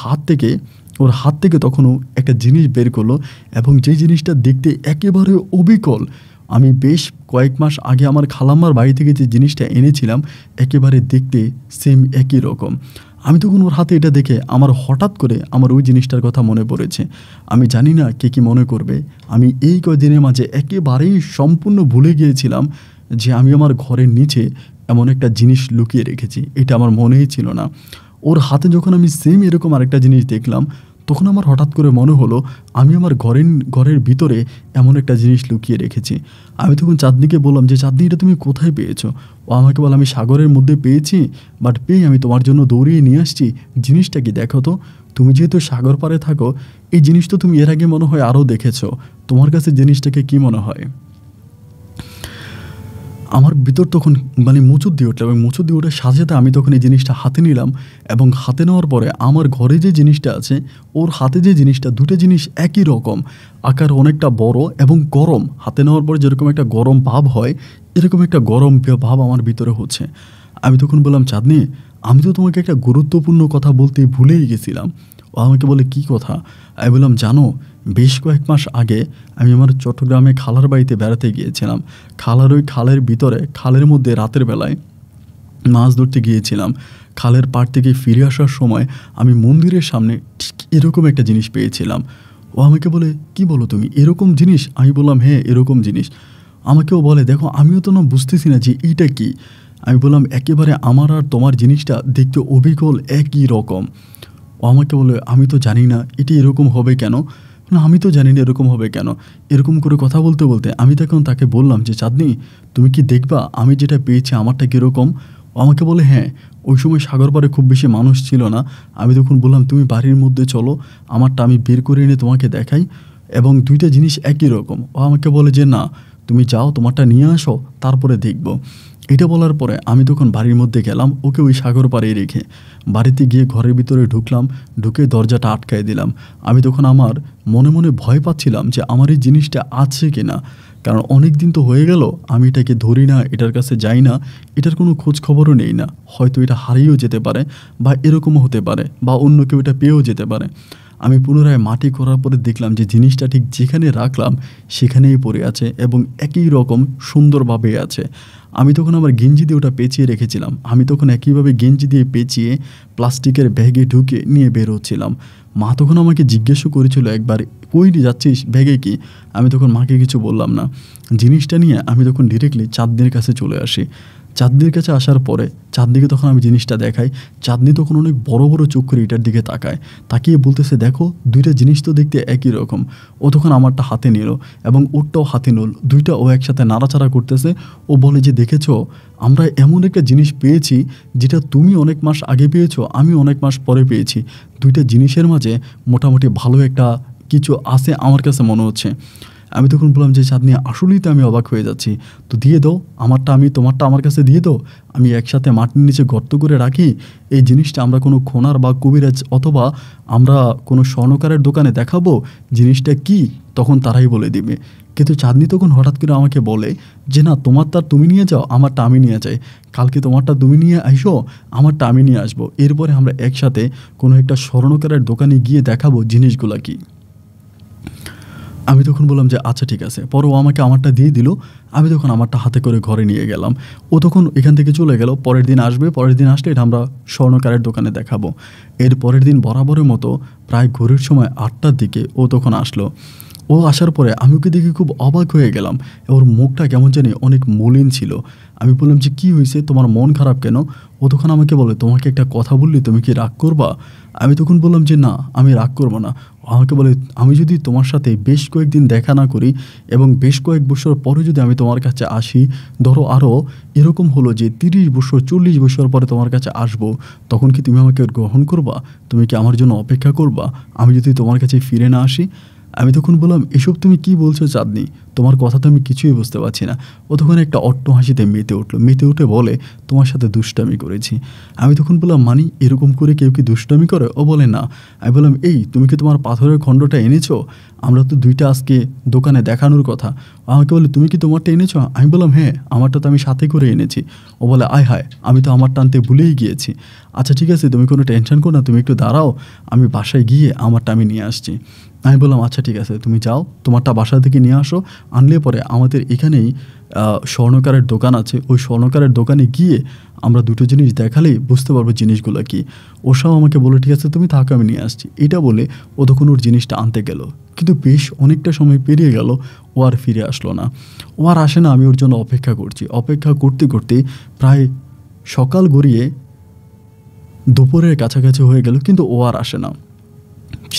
হাত থেকে তখনও একটা জিনিস বের করলো এবং যে জিনিসটা দেখতে একেবারে অবিকল। আমি বেশ কয়েক মাস আগে আমার খালাম্মার বাড়ি থেকে যে জিনিসটা এনেছিলাম একেবারে দেখতে সেম একই রকম। আমি তখন ওর হাতে এটা দেখে আমার হঠাৎ করে আমার ওই জিনিসটার কথা মনে পড়েছে। আমি জানি না কে কী মনে করবে, আমি এই কয়দিনের মাঝে একেবারেই সম্পূর্ণ ভুলে গিয়েছিলাম যে আমি আমার ঘরের নিচে এমন একটা জিনিস লুকিয়ে রেখেছি, এটা আমার মনেই ছিল না। ওর হাতে যখন আমি সেম এরকম আরেকটা জিনিস দেখলাম, তখন আমার হঠাৎ করে মনে হলো আমি আমার ঘরের ভিতরে এমন একটা জিনিস লুকিয়ে রেখেছি। আমি তখন চাঁদনিকে বললাম যে চাঁদনি এটা তুমি কোথায় পেয়েছো? ও আমাকে বলে আমি সাগরের মধ্যে পেয়েছি, বাট পেয়ে আমি তোমার জন্য দৌড়িয়ে নিয়ে আসছি। জিনিসটা কি দেখো তো, তুমি যেহেতু সাগর পাড়ে থাকো, এই জিনিস তো তুমি এর আগে মনে হয় আরও দেখেছো, তোমার কাছে জিনিসটাকে কি মনে হয়? আমার ভিতর তখন মুচুর দিয়ে উঠলো এবং মুচুর দিয়ে ওঠার সাথে সাথে আমি তখন এই জিনিসটা হাতে নিলাম এবং হাতে নেওয়ার পরে আমার ঘরে যে জিনিসটা আছে ওর হাতে যে জিনিসটা, দুটো জিনিস একই রকম, আকার অনেকটা বড় এবং গরম। হাতে নেওয়ার পরে যেরকম একটা গরম ভাব হয়, এরকম একটা গরম ভাব আমার ভিতরে হচ্ছে। আমি তখন বললাম চাঁদনি আমি তো তোমাকে একটা গুরুত্বপূর্ণ কথা বলতে ভুলেই গেছিলাম। ও ও আমাকে বলে, কী কথা? আমি বললাম, জানো, বেশ কয়েক মাস আগে আমি আমার চট্টগ্রামে খালার বাড়িতে বেড়াতে গিয়েছিলাম। খালার ওই খালের ভিতরে, খালের মধ্যে রাতের বেলায় মাছ ধরতে গিয়েছিলাম। খালের পাড় থেকে ফিরে আসার সময় আমি মন্দিরের সামনে ঠিক এরকম একটা জিনিস পেয়েছিলাম। ও আমাকে বলে, কি বলো তুমি, এরকম জিনিস? আমি বললাম, হ্যাঁ, এরকম জিনিস। আমাকেও বলে, দেখো, আমিও তো না বুঝতেছি না যে এইটা কী। আমি বললাম, একেবারে আমার আর তোমার জিনিসটা দেখতে অবিকল একই রকম। ও আমাকে বলে, আমি তো জানি না এটা এরকম হবে কেন। না, আমি তো জানি না এরকম হবে কেন। এরকম করে কথা বলতে বলতে আমি তখন তাকে বললাম যে, চাঁদনি, তুমি কি দেখবা আমি যেটা পেয়েছি আমারটা কীরকম? ও আমাকে বলে, হ্যাঁ। ওই সময় সাগর পাড়ে খুব বেশি মানুষ ছিল না। আমি তখন বললাম, তুমি বাড়ির মধ্যে চলো, আমারটা আমি বের করে এনে তোমাকে দেখাই, এবং দুইটা জিনিস একই রকম। ও আমাকে বলে যে, না, তুমি যাও, তোমারটা নিয়ে আসো, তারপরে দেখব। এটা বলার পরে আমি তখন বাড়ির মধ্যে গেলাম, ওকে ওই সাগর পাড়ে রেখে বাড়িতে গিয়ে ঘরের ভিতরে ঢুকলাম, ঢুকে দরজাটা আটকায় দিলাম। আমি তখন আমার মনে মনে ভয় পাচ্ছিলাম যে আমার এই জিনিসটা আছে কি না, কারণ অনেক দিন তো হয়ে গেল আমি এটাকে ধরি না, এটার কাছে যাই না, এটার কোনো খোঁজ খবরও নেই না। হয়তো এটা হারিয়েও যেতে পারে, বা এরকমও হতে পারে, বা অন্য কেউ এটা পেয়েও যেতে পারে। আমি পুনরায় মাটি করার পরে দেখলাম যে জিনিসটা ঠিক যেখানে রাখলাম সেখানেই পড়ে আছে, এবং একই রকম সুন্দরভাবে আছে। আমি তখন আমার গেঞ্জি দিয়ে ওটা পেঁচিয়ে রেখেছিলাম। আমি তখন একইভাবে গেঞ্জি দিয়ে পেঁচিয়ে প্লাস্টিকের ব্যাগে ঢুকে নিয়ে বের হচ্ছিলাম। মা তখন আমাকে জিজ্ঞেসও করেছিল একবার, কই নিয়ে যাচ্ছিস, ব্যাগে কি? আমি তখন মাকে কিছু বললাম না। জিনিসটা নিয়ে আমি তখন ডিরেক্টলি চাঁদনির কাছে চলে আসি। চাঁদনির কাছে আসার পরে চাঁদনিকে তখন আমি জিনিসটা দেখাই। চাঁদনি তখন অনেক বড় বড় চোখ করে এটার দিকে তাকায়, তাকিয়ে বলতেছে, দেখো, দুইটা জিনিস তো দেখতে একই রকম। ও তখন আমারটা হাতে নিল এবং ওরটাও হাতে নিল, দুইটা ও একসাথে নাড়াচাড়া করতেছে। ও বলে যে, দেখেছো, আমরা এমন একটা জিনিস পেয়েছি যেটা তুমি অনেক মাস আগে পেয়েছো, আমি অনেক মাস পরে পেয়েছি। দুইটা জিনিসের মাঝে মোটামুটি ভালো একটা কিছু আছে আমার কাছে মনে হচ্ছে। আমি তখন বললাম যে, চাঁদনি, আসলেই তো আমি অবাক হয়ে যাচ্ছি, তো দিয়ে দাও আমারটা, আমি তোমারটা আমার কাছে দিয়ে দাও, আমি একসাথে মাটির নিচে গর্ত করে রাখি। এই জিনিসটা আমরা কোনো খোনার বা কবিরাজ অথবা আমরা কোনো স্বর্ণকারের দোকানে দেখাবো জিনিসটা কি, তখন তারাই বলে দিবে। কিন্তু চাঁদনি তখন হঠাৎ করে আমাকে বলে যে, না, তোমারটা তুমি নিয়ে যাও, আমারটা আমি নিয়ে যাই, কালকে তোমারটা তুমি নিয়ে আইসো, আমারটা আমি নিয়ে আসবো, এরপরে আমরা একসাথে কোনো একটা স্বর্ণকারের দোকানে গিয়ে দেখাবো জিনিসগুলা কি। আমি তখন বললাম যে, আচ্ছা ঠিক আছে। পরে ও আমাকে আমারটা দিয়ে দিল। আমি তখন আমারটা হাতে করে ঘরে নিয়ে গেলাম। ও তখন এখান থেকে চলে গেল। পরের দিন আসবে, পরের দিন আসলে এটা আমরা স্বর্ণকারের দোকানে দেখাবো। এর পরের দিন বরাবরের মতো প্রায় ঘড়ির সময় 8টার দিকে ও তখন আসলো। ও আসার পরে আমি ওকে দেখে খুব অবাক হয়ে গেলাম। ওর মুখটা কেমন জানি অনেক মলিন ছিল। আমি বললাম যে, কী হয়েছে, তোমার মন খারাপ কেন? ও তখন আমাকে বলে, তোমাকে একটা কথা বললি তুমি কি রাগ করবা? আমি তখন বললাম যে, না, আমি রাগ করবো না। ও আমাকে বলে, আমি যদি তোমার সাথে বেশ কয়েকদিন দেখা না করি এবং বেশ কয়েক বছর পরে যদি আমি তোমার কাছে আসি, ধরো আরও এরকম হলো যে 30 বছর 40 বছর পরে তোমার কাছে আসবো, তখন কি তুমি আমাকে গ্রহণ করবা? তুমি কি আমার জন্য অপেক্ষা করবা আমি যদি তোমার কাছে ফিরে না আসি? আমি তখন বললাম, এসব তুমি কি বলছো চাঁদনি, তোমার কথা তো আমি কিছুই বুঝতে পারছি না। ও তখন একটা অট্ট হাসিতে মেতে উঠলো, মেতে উঠে বলে, তোমার সাথে দুষ্টামি করেছি। আমি তখন বললাম, মানি, এরকম করে কেউ কি দুষ্টামি করে? ও বলে, না। আমি বললাম, এই, তুমি কি তোমার পাথরের খণ্ডটা এনেছো? আমরা তো দুইটা আজকে দোকানে দেখানোর কথা। আমাকে বলে, তুমি কি তোমারটা এনেছো? আমি বললাম, হ্যাঁ, আমারটা তো আমি সাথে করে এনেছি। ও বলে, আয় হায়, আমি তো আমার টানতে ভুলেই গিয়েছি। আচ্ছা ঠিক আছে, তুমি কোনো টেনশন করো না, তুমি একটু দাঁড়াও, আমি বাসায় গিয়ে আমারটা আমি নিয়ে আসছি। আমি বললাম, আচ্ছা ঠিক আছে, তুমি যাও, তোমারটা বাসা থেকে নিয়ে আসো। আনলে পরে আমাদের এখানেই স্বর্ণকারের দোকান আছে, ওই স্বর্ণকারের দোকানে গিয়ে আমরা দুটো জিনিস দেখালেই বুঝতে পারবো জিনিসগুলো কি। ওসব আমাকে বলে, ঠিক আছে তুমি থাকো, আমি নিয়ে আসছি। এটা বলে ও তখন ওর জিনিসটা আনতে গেল, কিন্তু বেশ অনেকটা সময় পেরিয়ে গেল, ও আর ফিরে আসলো না। ও আর আসে না। আমি ওর জন্য অপেক্ষা করছি। অপেক্ষা করতে করতে প্রায় সকাল গড়িয়ে দুপুরের কাছাকাছি হয়ে গেল, কিন্তু ও আর আসে না।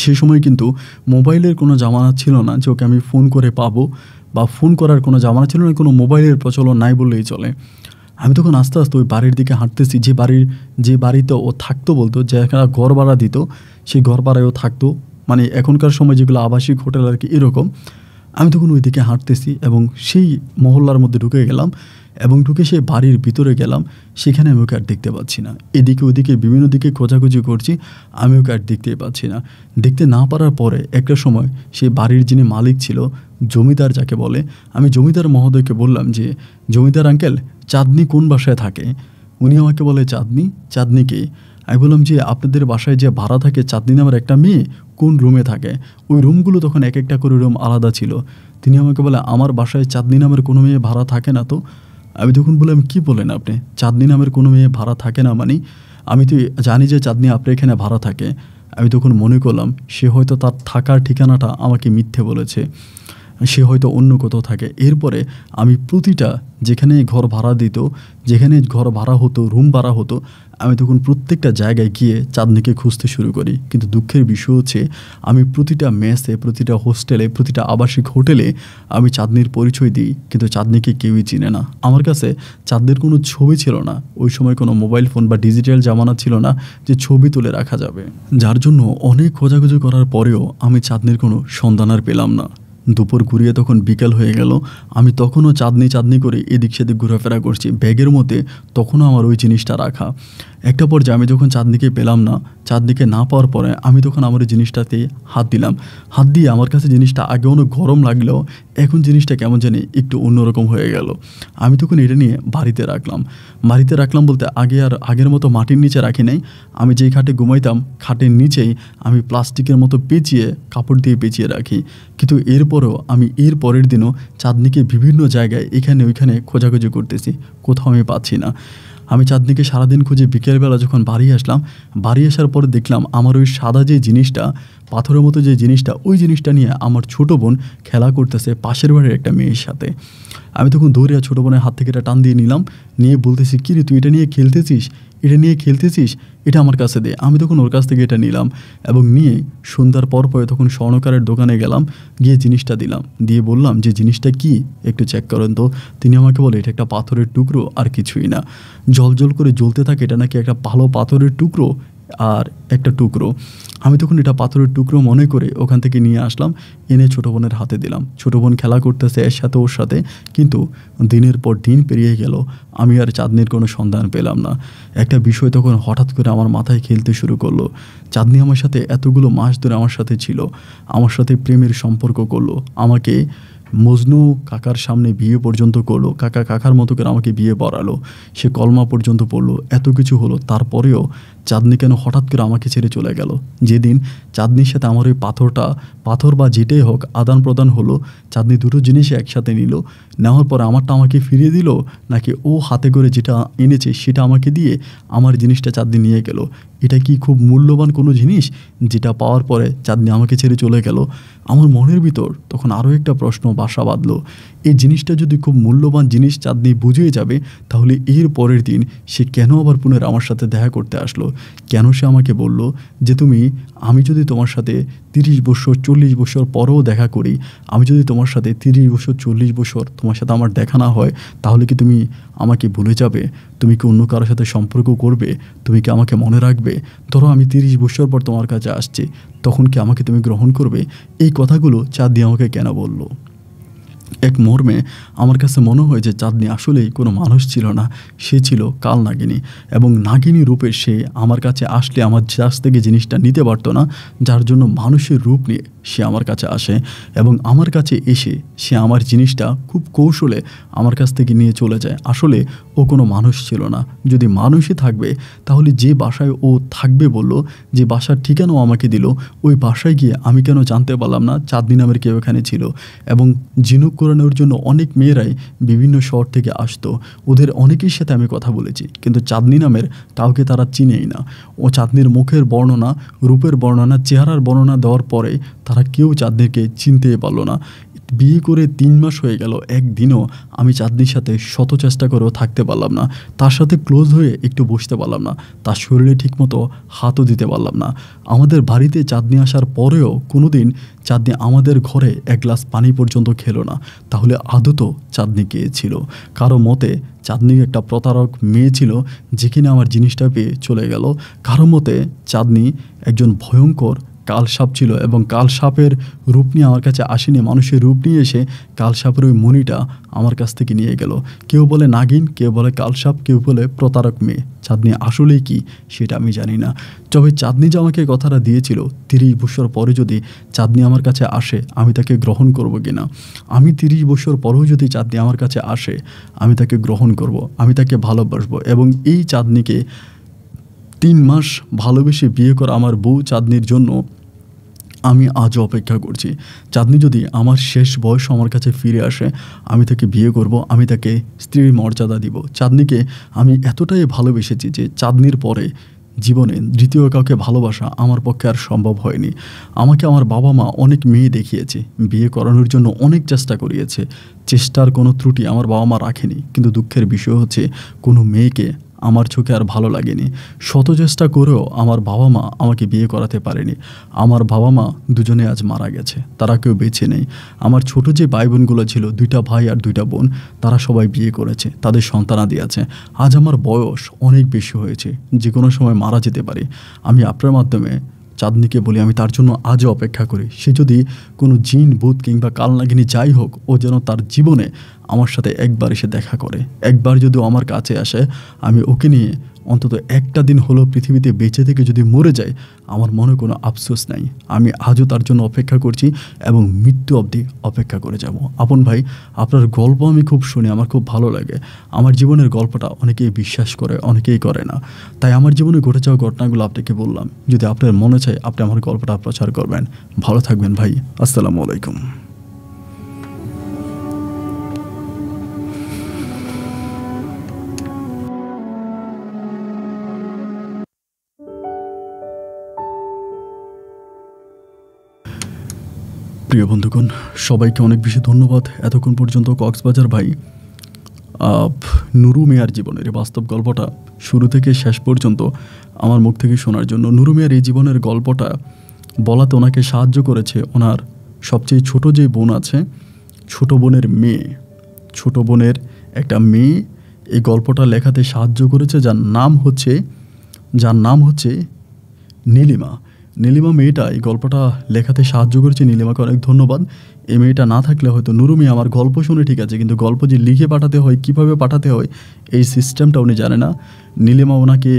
সে সময় কিন্তু মোবাইলের কোনো জামানা ছিল না যে ওকে আমি ফোন করে পাবো, বা ফোন করার কোনো জামানা ছিল না, কোনো মোবাইলের প্রচলন নাই বললেই চলে। আমি তখন আস্তে আস্তে ওই বাড়ির দিকে হাঁটতেছি, যে বাড়িতে ও থাকতো, বলতো যেখানে ঘর ভাড়া দিত, সেই ঘর ভাড়ায় ও থাকতো, মানে এখনকার সময় যেগুলো আবাসিক হোটেল আর কি, এরকম। আমি তখন ওই দিকে হাঁটতেছি এবং সেই মহল্লার মধ্যে ঢুকে গেলাম, এবং ঢুকে সে বাড়ির ভিতরে গেলাম। সেখানে আমি ওকে আর দেখতে পাচ্ছি না। এদিকে ওদিকে বিভিন্ন দিকে খোঁজাখুঁজি করছি, আমি ওকে আর দেখতেই পাচ্ছি না। দেখতে না পারার পরে একটা সময় সেই বাড়ির যিনি মালিক ছিল, জমিদার যাকে বলে, আমি জমিদার মহোদয়কে বললাম যে, জমিদার আঙ্কেল, চাঁদনি কোন বাসায় থাকে? উনি আমাকে বলে, চাঁদনি? চাঁদনি কে? আমি বললাম যে আপনাদের বাসায় যে ভাড়া থাকে চাঁদনি নামের একটা মেয়ে কোন রুমে থাকে? ওই রুমগুলো তখন এক একটা করে রুম আলাদা ছিল। তিনি আমাকে বলে, আমার বাসায় চাঁদনি নামের কোনো মেয়ে ভাড়া থাকে না তো। আমি তখন বললাম, কী বলেন আপনি? চাঁদনি নামের কোনো মেয়ে ভাড়া থাকে না মানে? আমি তো জানি যে চাঁদনি আপনার এখানে ভাড়া থাকে। আমি তখন মনে করলাম সে হয়তো তার থাকার ঠিকানাটা আমাকে মিথ্যে বলেছে, সে হয়তো অন্য কোথাও থাকে। এরপরে আমি প্রতিটা যেখানে ঘর ভাড়া দিত, যেখানে ঘর ভাড়া হতো, রুম ভাড়া হতো, আমি তখন প্রত্যেকটা জায়গায় গিয়ে চাঁদনিকে খুঁজতে শুরু করি। কিন্তু দুঃখের বিষয় হচ্ছে আমি প্রতিটা মেসে, প্রতিটা হোস্টেলে, প্রতিটা আবাসিক হোটেলে আমি চাঁদনির পরিচয় দিই, কিন্তু চাঁদনিকে কেউই চিনে না। আমার কাছে চাঁদনির কোনো ছবি ছিল না। ওই সময় কোনো মোবাইল ফোন বা ডিজিটাল জামানা ছিল না যে ছবি তুলে রাখা যাবে, যার জন্য অনেক খোঁজাখুঁজি করার পরেও আমি চাঁদনির কোনো সন্ধান আর পেলাম না। দুপুর ঘুরিয়ে তখন বিকেল হয়ে গেল। আমি তখনও চাঁদনি চাঁদনি করে এদিক সেদিক ঘোরাফেরা করছি। ব্যাগের মধ্যে তখনও আমার ওই জিনিসটা রাখা। একটা পর্যায়ে আমি যখন চাঁদনিকে পেলাম না, চাঁদনিকে না পাওয়ার পরে আমি তখন আমার ওই জিনিসটাতে হাত দিলাম। হাত দিয়ে আমার কাছে জিনিসটা আগে অনেক গরম লাগলেও এখন জিনিসটা কেমন জানি একটু অন্যরকম হয়ে গেল। আমি তখন এটা নিয়ে বাড়িতে রাখলাম। বাড়িতে রাখলাম বলতে আগের মতো মাটির নিচে রাখি নাই। আমি যেই খাটে ঘুমাইতাম খাটের নিচেই আমি প্লাস্টিকের মতো পেঁচিয়ে, কাপড় দিয়ে পেঁচিয়ে রাখি। কিন্তু এরপরেও আমি এর পরের দিনও চাঁদনিকে বিভিন্ন জায়গায় এখানে ওইখানে খোঁজাখুঁজি করতেছি, কোথাও আমি পাচ্ছি না। আমি চাঁদনিকে সারাদিন খুঁজে বিকেলবেলা যখন বাড়ি আসলাম, বাড়ি আসার পরে দেখলাম আমার ওই সাদা যে জিনিসটা, পাথরের মতো যে জিনিসটা, ওই জিনিসটা নিয়ে আমার ছোটো বোন খেলা করতেছে পাশের বাড়ির একটা মেয়ের সাথে। আমি তখন দৌড়ে ছোটো বোনের হাত থেকে এটা টান দিয়ে নিলাম, নিয়ে বলতেছি, কী রে তুই এটা নিয়ে খেলতেছিস? এটা আমার কাছে দে। আমি তখন ওর কাছ থেকে এটা নিলাম এবং নিয়ে সন্ধ্যার পর তখন স্বর্ণকারের দোকানে গেলাম, গিয়ে জিনিসটা দিলাম, দিয়ে বললাম যে জিনিসটা কি একটু চেক করেন তো। তিনি আমাকে বলে, এটা একটা পাথরের টুকরো, আর কিছুই না। জল করে জ্বলতে থাকে, এটা নাকি একটা ভালো পাথরের টুকরো আর একটা টুকরো। আমি তখন এটা পাথরের টুকরো মনে করে ওখান থেকে নিয়ে আসলাম, এনে ছোটো বোনের হাতে দিলাম। ছোটো বোন খেলা করতেছে এর সাথে ওর সাথে। কিন্তু দিনের পর দিন পেরিয়ে গেল, আমি আর চাঁদনির কোনো সন্ধান পেলাম না। একটা বিষয় তখন হঠাৎ করে আমার মাথায় খেলতে শুরু করলো। চাঁদনি আমার সাথে এতগুলো মাস ধরে আমার সাথে ছিল, আমার সাথে প্রেমের সম্পর্ক করলো, আমাকে মজনু কাকার সামনে বিয়ে পর্যন্ত করলো, কাকার মতো করে আমাকে বিয়ে পড়ালো, সে কলমা পর্যন্ত পড়লো, এত কিছু হলো। তারপরেও চাঁদনি কেন হঠাৎ করে আমাকে ছেড়ে চলে গেল? যেদিন চাঁদনির সাথে আমার ওই পাথর বা যেটাই হোক আদান প্রদান হলো, চাঁদনি দুটো জিনিসই একসাথে নিল। নেওয়ার পরে আমারটা আমাকে ফিরিয়ে দিল, নাকি ও হাতে করে যেটা এনেছে সেটা আমাকে দিয়ে আমার জিনিসটা চাঁদনি নিয়ে গেল? এটা কি খুব মূল্যবান কোনো জিনিস যেটা পাওয়ার পরে চাঁদনি আমাকে ছেড়ে চলে গেল? আমার মনের ভিতর তখন আরও একটা প্রশ্ন বাসা বাঁধলো। এই জিনিসটা যদি খুব মূল্যবান জিনিস চাঁদনি বুঝে যাবে, তাহলে এর পরের দিন সে কেন আবার পুনরায় আমার সাথে দেখা করতে আসলো? কেন সে আমাকে বলল যে আমি যদি তোমার সাথে 30 বছর 40 বছর পরেও দেখা করি, আমি যদি তোমার সাথে 30 বছর 40 বছর তোমার সাথে আমার দেখা না হয়, তাহলে কি তুমি আমাকে ভুলে যাবে? তুমি কি অন্য কারোর সাথে সম্পর্ক করবে? তুমি কি আমাকে মনে রাখবে? ধরো আমি 30 বছর পর তোমার কাছে আসছি, তখন কি আমাকে তুমি গ্রহণ করবে? এই কথাগুলো চাঁদনি আমাকে কেন বলল? এক মর্মে আমার কাছে মনে হয় যে চাঁদনি আসলেই কোনো মানুষ ছিল না, সে ছিল কাল নাগিনী। এবং নাগিনী রূপে সে আমার কাছে আসলে আমার কাছ থেকে জিনিসটা নিতে পারতো না, যার জন্য মানুষের রূপ নিয়ে সে আমার কাছে আসে এবং আমার কাছে এসে সে আমার জিনিসটা খুব কৌশলে আমার কাছ থেকে নিয়ে চলে যায়। আসলে ও কোনো মানুষ ছিল না। যদি মানুষই থাকবে, তাহলে যে বাসায় ও থাকবে বলল, যে বাসার ঠিকানাও আমাকে দিল, ওই বাসায় গিয়ে আমি কেন জানতে পারলাম না চাঁদনি নামের কেউ এখানে ছিল? এবং জিনুক করানোর জন্য অনেক মেয়েরাই বিভিন্ন শহর থেকে আসতো, ওদের অনেকের সাথে আমি কথা বলেছি, কিন্তু চাঁদনি নামের কাউকে তারা চিনেই না। ও চাঁদনির মুখের বর্ণনা, রূপের বর্ণনা, চেহারার বর্ণনা দেওয়ার পরে তারা কেউ চাঁদনিকে চিনতেই পারলো না। বিয়ে করে 3 মাস হয়ে গেল, একদিনও আমি চাঁদনির সাথে শত চেষ্টা করেও থাকতে পারলাম না, তার সাথে ক্লোজ হয়ে একটু বসতে পারলাম না, তার শরীরে ঠিকমতো হাতও দিতে পারলাম না। আমাদের বাড়িতে চাঁদনি আসার পরেও কোনো দিন চাঁদনি আমাদের ঘরে এক গ্লাস পানি পর্যন্ত খেলো না। তাহলে আদতও চাঁদনি কে ছিল? কারো মতে চাঁদনি একটা প্রতারক মেয়ে ছিল, যে কিনা আমার জিনিসটা পেয়ে চলে গেল। কারো মতে চাঁদনি একজন ভয়ঙ্কর কালসাপ ছিল এবং কালসাপের রূপ নিয়ে আমার কাছে আসেনি, মানুষের রূপ নিয়ে এসে কালসাপের ওই মণিটা আমার কাছ থেকে নিয়ে গেল। কেউ বলে নাগিন, কেউ বলে কালসাপ, কেউ বলে প্রতারক মেয়ে। চাঁদনি আসলেই কি সেটা আমি জানি না। তবে চাঁদনি যে আমাকে কথাটা দিয়েছিল 30 বছর পরে যদি চাঁদনি আমার কাছে আসে, আমি তাকে গ্রহণ করব কিনা। আমি 30 বছর পরেও যদি চাঁদনি আমার কাছে আসে, আমি তাকে গ্রহণ করব, আমি তাকে ভালোবাসবো এবং এই চাঁদনিকে 3 মাস ভালোবেসে বিয়ে করা আমার বউ চাঁদনির জন্য আমি আজও অপেক্ষা করছি। চাঁদনি যদি আমার শেষ বয়স আমার কাছে ফিরে আসে, আমি তাকে বিয়ে করব, আমি তাকে স্ত্রীর মর্যাদা দিব। চাঁদনিকে আমি এতটাই ভালোবেসেছি যে চাঁদনির পরে জীবনে দ্বিতীয় কাউকে ভালোবাসা আমার পক্ষে আর সম্ভব হয়নি। আমাকে আমার বাবা মা অনেক মেয়ে দেখিয়েছে, বিয়ে করানোর জন্য অনেক চেষ্টা করিয়েছে। চেষ্টার কোনো ত্রুটি আমার বাবা মা রাখেনি, কিন্তু দুঃখের বিষয় হচ্ছে কোনো মেয়েকে আমার চোখে আর ভালো লাগেনি। শত চেষ্টা করেও আমার বাবা মা আমাকে বিয়ে করাতে পারেনি। আমার বাবা মা দুজনে আজ মারা গেছে, তারা কেউ বেঁচে নেই। আমার ছোট যে ভাই বোনগুলো ছিল, 2টা ভাই আর 2টা বোন, তারা সবাই বিয়ে করেছে, তাদের সন্তানাদি আছে। আজ আমার বয়স অনেক বেশি হয়েছে, যে কোনো সময় মারা যেতে পারি। আমি আপনার মাধ্যমে চাঁদনিকে বলি আমি তার জন্য আজও অপেক্ষা করি। সে যদি কোনো জিন ভূত কিংবা কালনাগিনী যাই হোক, ও যেন তার জীবনে আমার সাথে একবার এসে দেখা করে। একবার যদি আমার কাছে আসে, আমি ওকে নিয়ে অন্তত একটা দিন হলো পৃথিবীতে বেঁচে থেকে যদি মরে যায়, আমার মনে কোনো আফসোস নাই। আমি আজও তার জন্য অপেক্ষা করছি এবং মৃত্যু অবধি অপেক্ষা করে যাব। আপন ভাই, আপনার গল্প আমি খুব শুনি, আমার খুব ভালো লাগে। আমার জীবনের গল্পটা অনেকেই বিশ্বাস করে, অনেকেই করে না। তাই আমার জীবনে ঘটে যাওয়া ঘটনাগুলো আপনাকে বললাম। যদি আপনার মনে চায়, আপনি আমার গল্পটা প্রচার করবেন। ভালো থাকবেন ভাই। আসসালামু আলাইকুম। প্রিয় বন্ধুগণ, সবাইকে অনেক বেশি ধন্যবাদ এতক্ষণ পর্যন্ত কক্সবাজার ভাই নুরু মিয়ার জীবনের বাস্তব গল্পটা শুরু থেকে শেষ পর্যন্ত আমার মুখ থেকে শোনার জন্য। নুরু মিয়ার এই জীবনের গল্পটা বলাতে ওনাকে সাহায্য করেছে ওনার সবচেয়ে ছোট যে বোন আছে, ছোট বোনের মেয়ে, ছোট বোনের একটা মেয়ে এই গল্পটা লেখাতে সাহায্য করেছে, যার নাম হচ্ছে নীলিমা। নীলিমা মেয়েটা এই গল্পটা লেখাতে সাহায্য করেছে। নীলিমাকে অনেক ধন্যবাদ। এই মেয়েটা না থাকলে হয়তো নুরু মিয়া আমার গল্প শুনে ঠিক আছে, কিন্তু গল্প যে লিখে পাঠাতে হয়, কীভাবে পাঠাতে হয়, এই সিস্টেমটা উনি জানে না। নীলিমা ওনাকে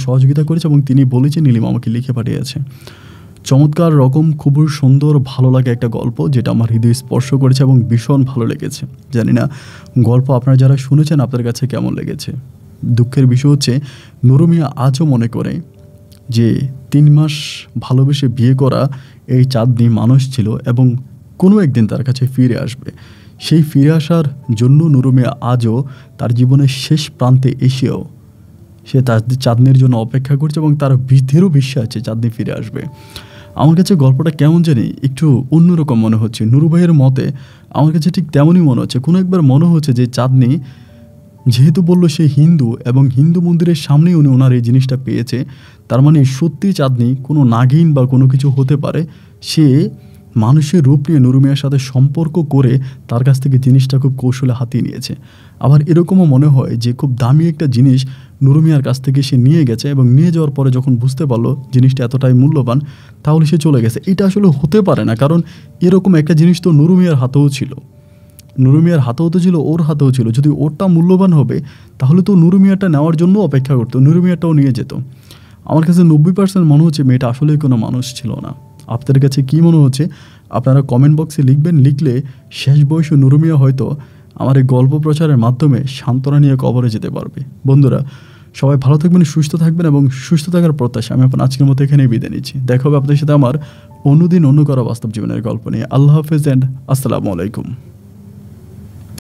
সহযোগিতা করেছে এবং তিনি বলেছে নীলিমা আমাকে লিখে পাঠিয়েছে। চমৎকার রকম খুবই সুন্দর ভালো লাগে একটা গল্প, যেটা আমার হৃদয় স্পর্শ করেছে এবং ভীষণ ভালো লেগেছে। জানি না গল্প আপনারা যারা শুনেছেন আপনার কাছে কেমন লেগেছে। দুঃখের বিষয় হচ্ছে নুরু মিয়া আজও মনে করে যে 3 মাস ভালোবেসে বিয়ে করা এই চাঁদনি মানুষ ছিল এবং কোনো একদিন তার কাছে ফিরে আসবে। সেই ফিরে আসার জন্য নুরু মিয়া আজও তার জীবনের শেষ প্রান্তে এসেও সে তার চাঁদনির জন্য অপেক্ষা করছে এবং তার দৃঢ় বিশ্বাস আছে চাঁদনি ফিরে আসবে। আমার কাছে গল্পটা কেমন জানি একটু অন্যরকম মনে হচ্ছে। নুরু ভাইয়ের মতে আমার কাছে ঠিক তেমনই মনে হচ্ছে। কোনো একবার মনে হচ্ছে যে চাঁদনি যেহেতু বলল সে হিন্দু এবং হিন্দু মন্দিরের সামনেই উনি ওনার এই জিনিসটা পেয়েছে, তার মানে সত্যি চাঁদনি কোনো নাগিন বা কোনো কিছু হতে পারে। সে মানুষের রূপ নিয়ে নুরু মিয়ার সাথে সম্পর্ক করে তার কাছ থেকে জিনিসটা খুব কৌশলে হাতিয়ে নিয়েছে। আবার এরকমও মনে হয় যে খুব দামি একটা জিনিস নুরু মিয়ার কাছ থেকে সে নিয়ে গেছে এবং নিয়ে যাওয়ার পরে যখন বুঝতে পারলো জিনিসটা এতটাই মূল্যবান, তাহলে সে চলে গেছে। এটা আসলে হতে পারে না, কারণ এরকম একটা জিনিস তো নুরু মিয়ার হাতেও ছিল। নুরু মিয়ার হাতেও তো ছিল, ওর হাতেও ছিল। যদি ওরটা মূল্যবান হবে তাহলে তো নুরু মিয়াটা নেওয়ার জন্য অপেক্ষা করতো, নুরু মিয়াটাও নিয়ে যেত। আমার কাছে 90% মনে হচ্ছে মেয়েটা আসলেই কোনো মানুষ ছিল না। আপনাদের কাছে কী মনে হচ্ছে আপনারা কমেন্ট বক্সে লিখবেন। লিখলে শেষ বয়সে নুরু মিয়া হয়তো আমার এই গল্প প্রচারের মাধ্যমে সান্ত্বনা নিয়ে কবরে যেতে পারবে। বন্ধুরা, সবাই ভালো থাকবেন, সুস্থ থাকবেন এবং সুস্থ থাকার প্রত্যাশা আমি আপনার আজকের মতো এখানেই বিদায় নিচ্ছি। দেখা হবে আপনাদের সাথে আমার অন্যদিন অন্য করা বাস্তব জীবনের গল্প নিয়ে। আল্লাহ হাফেজ অ্যান্ড আসসালামু আলাইকুম।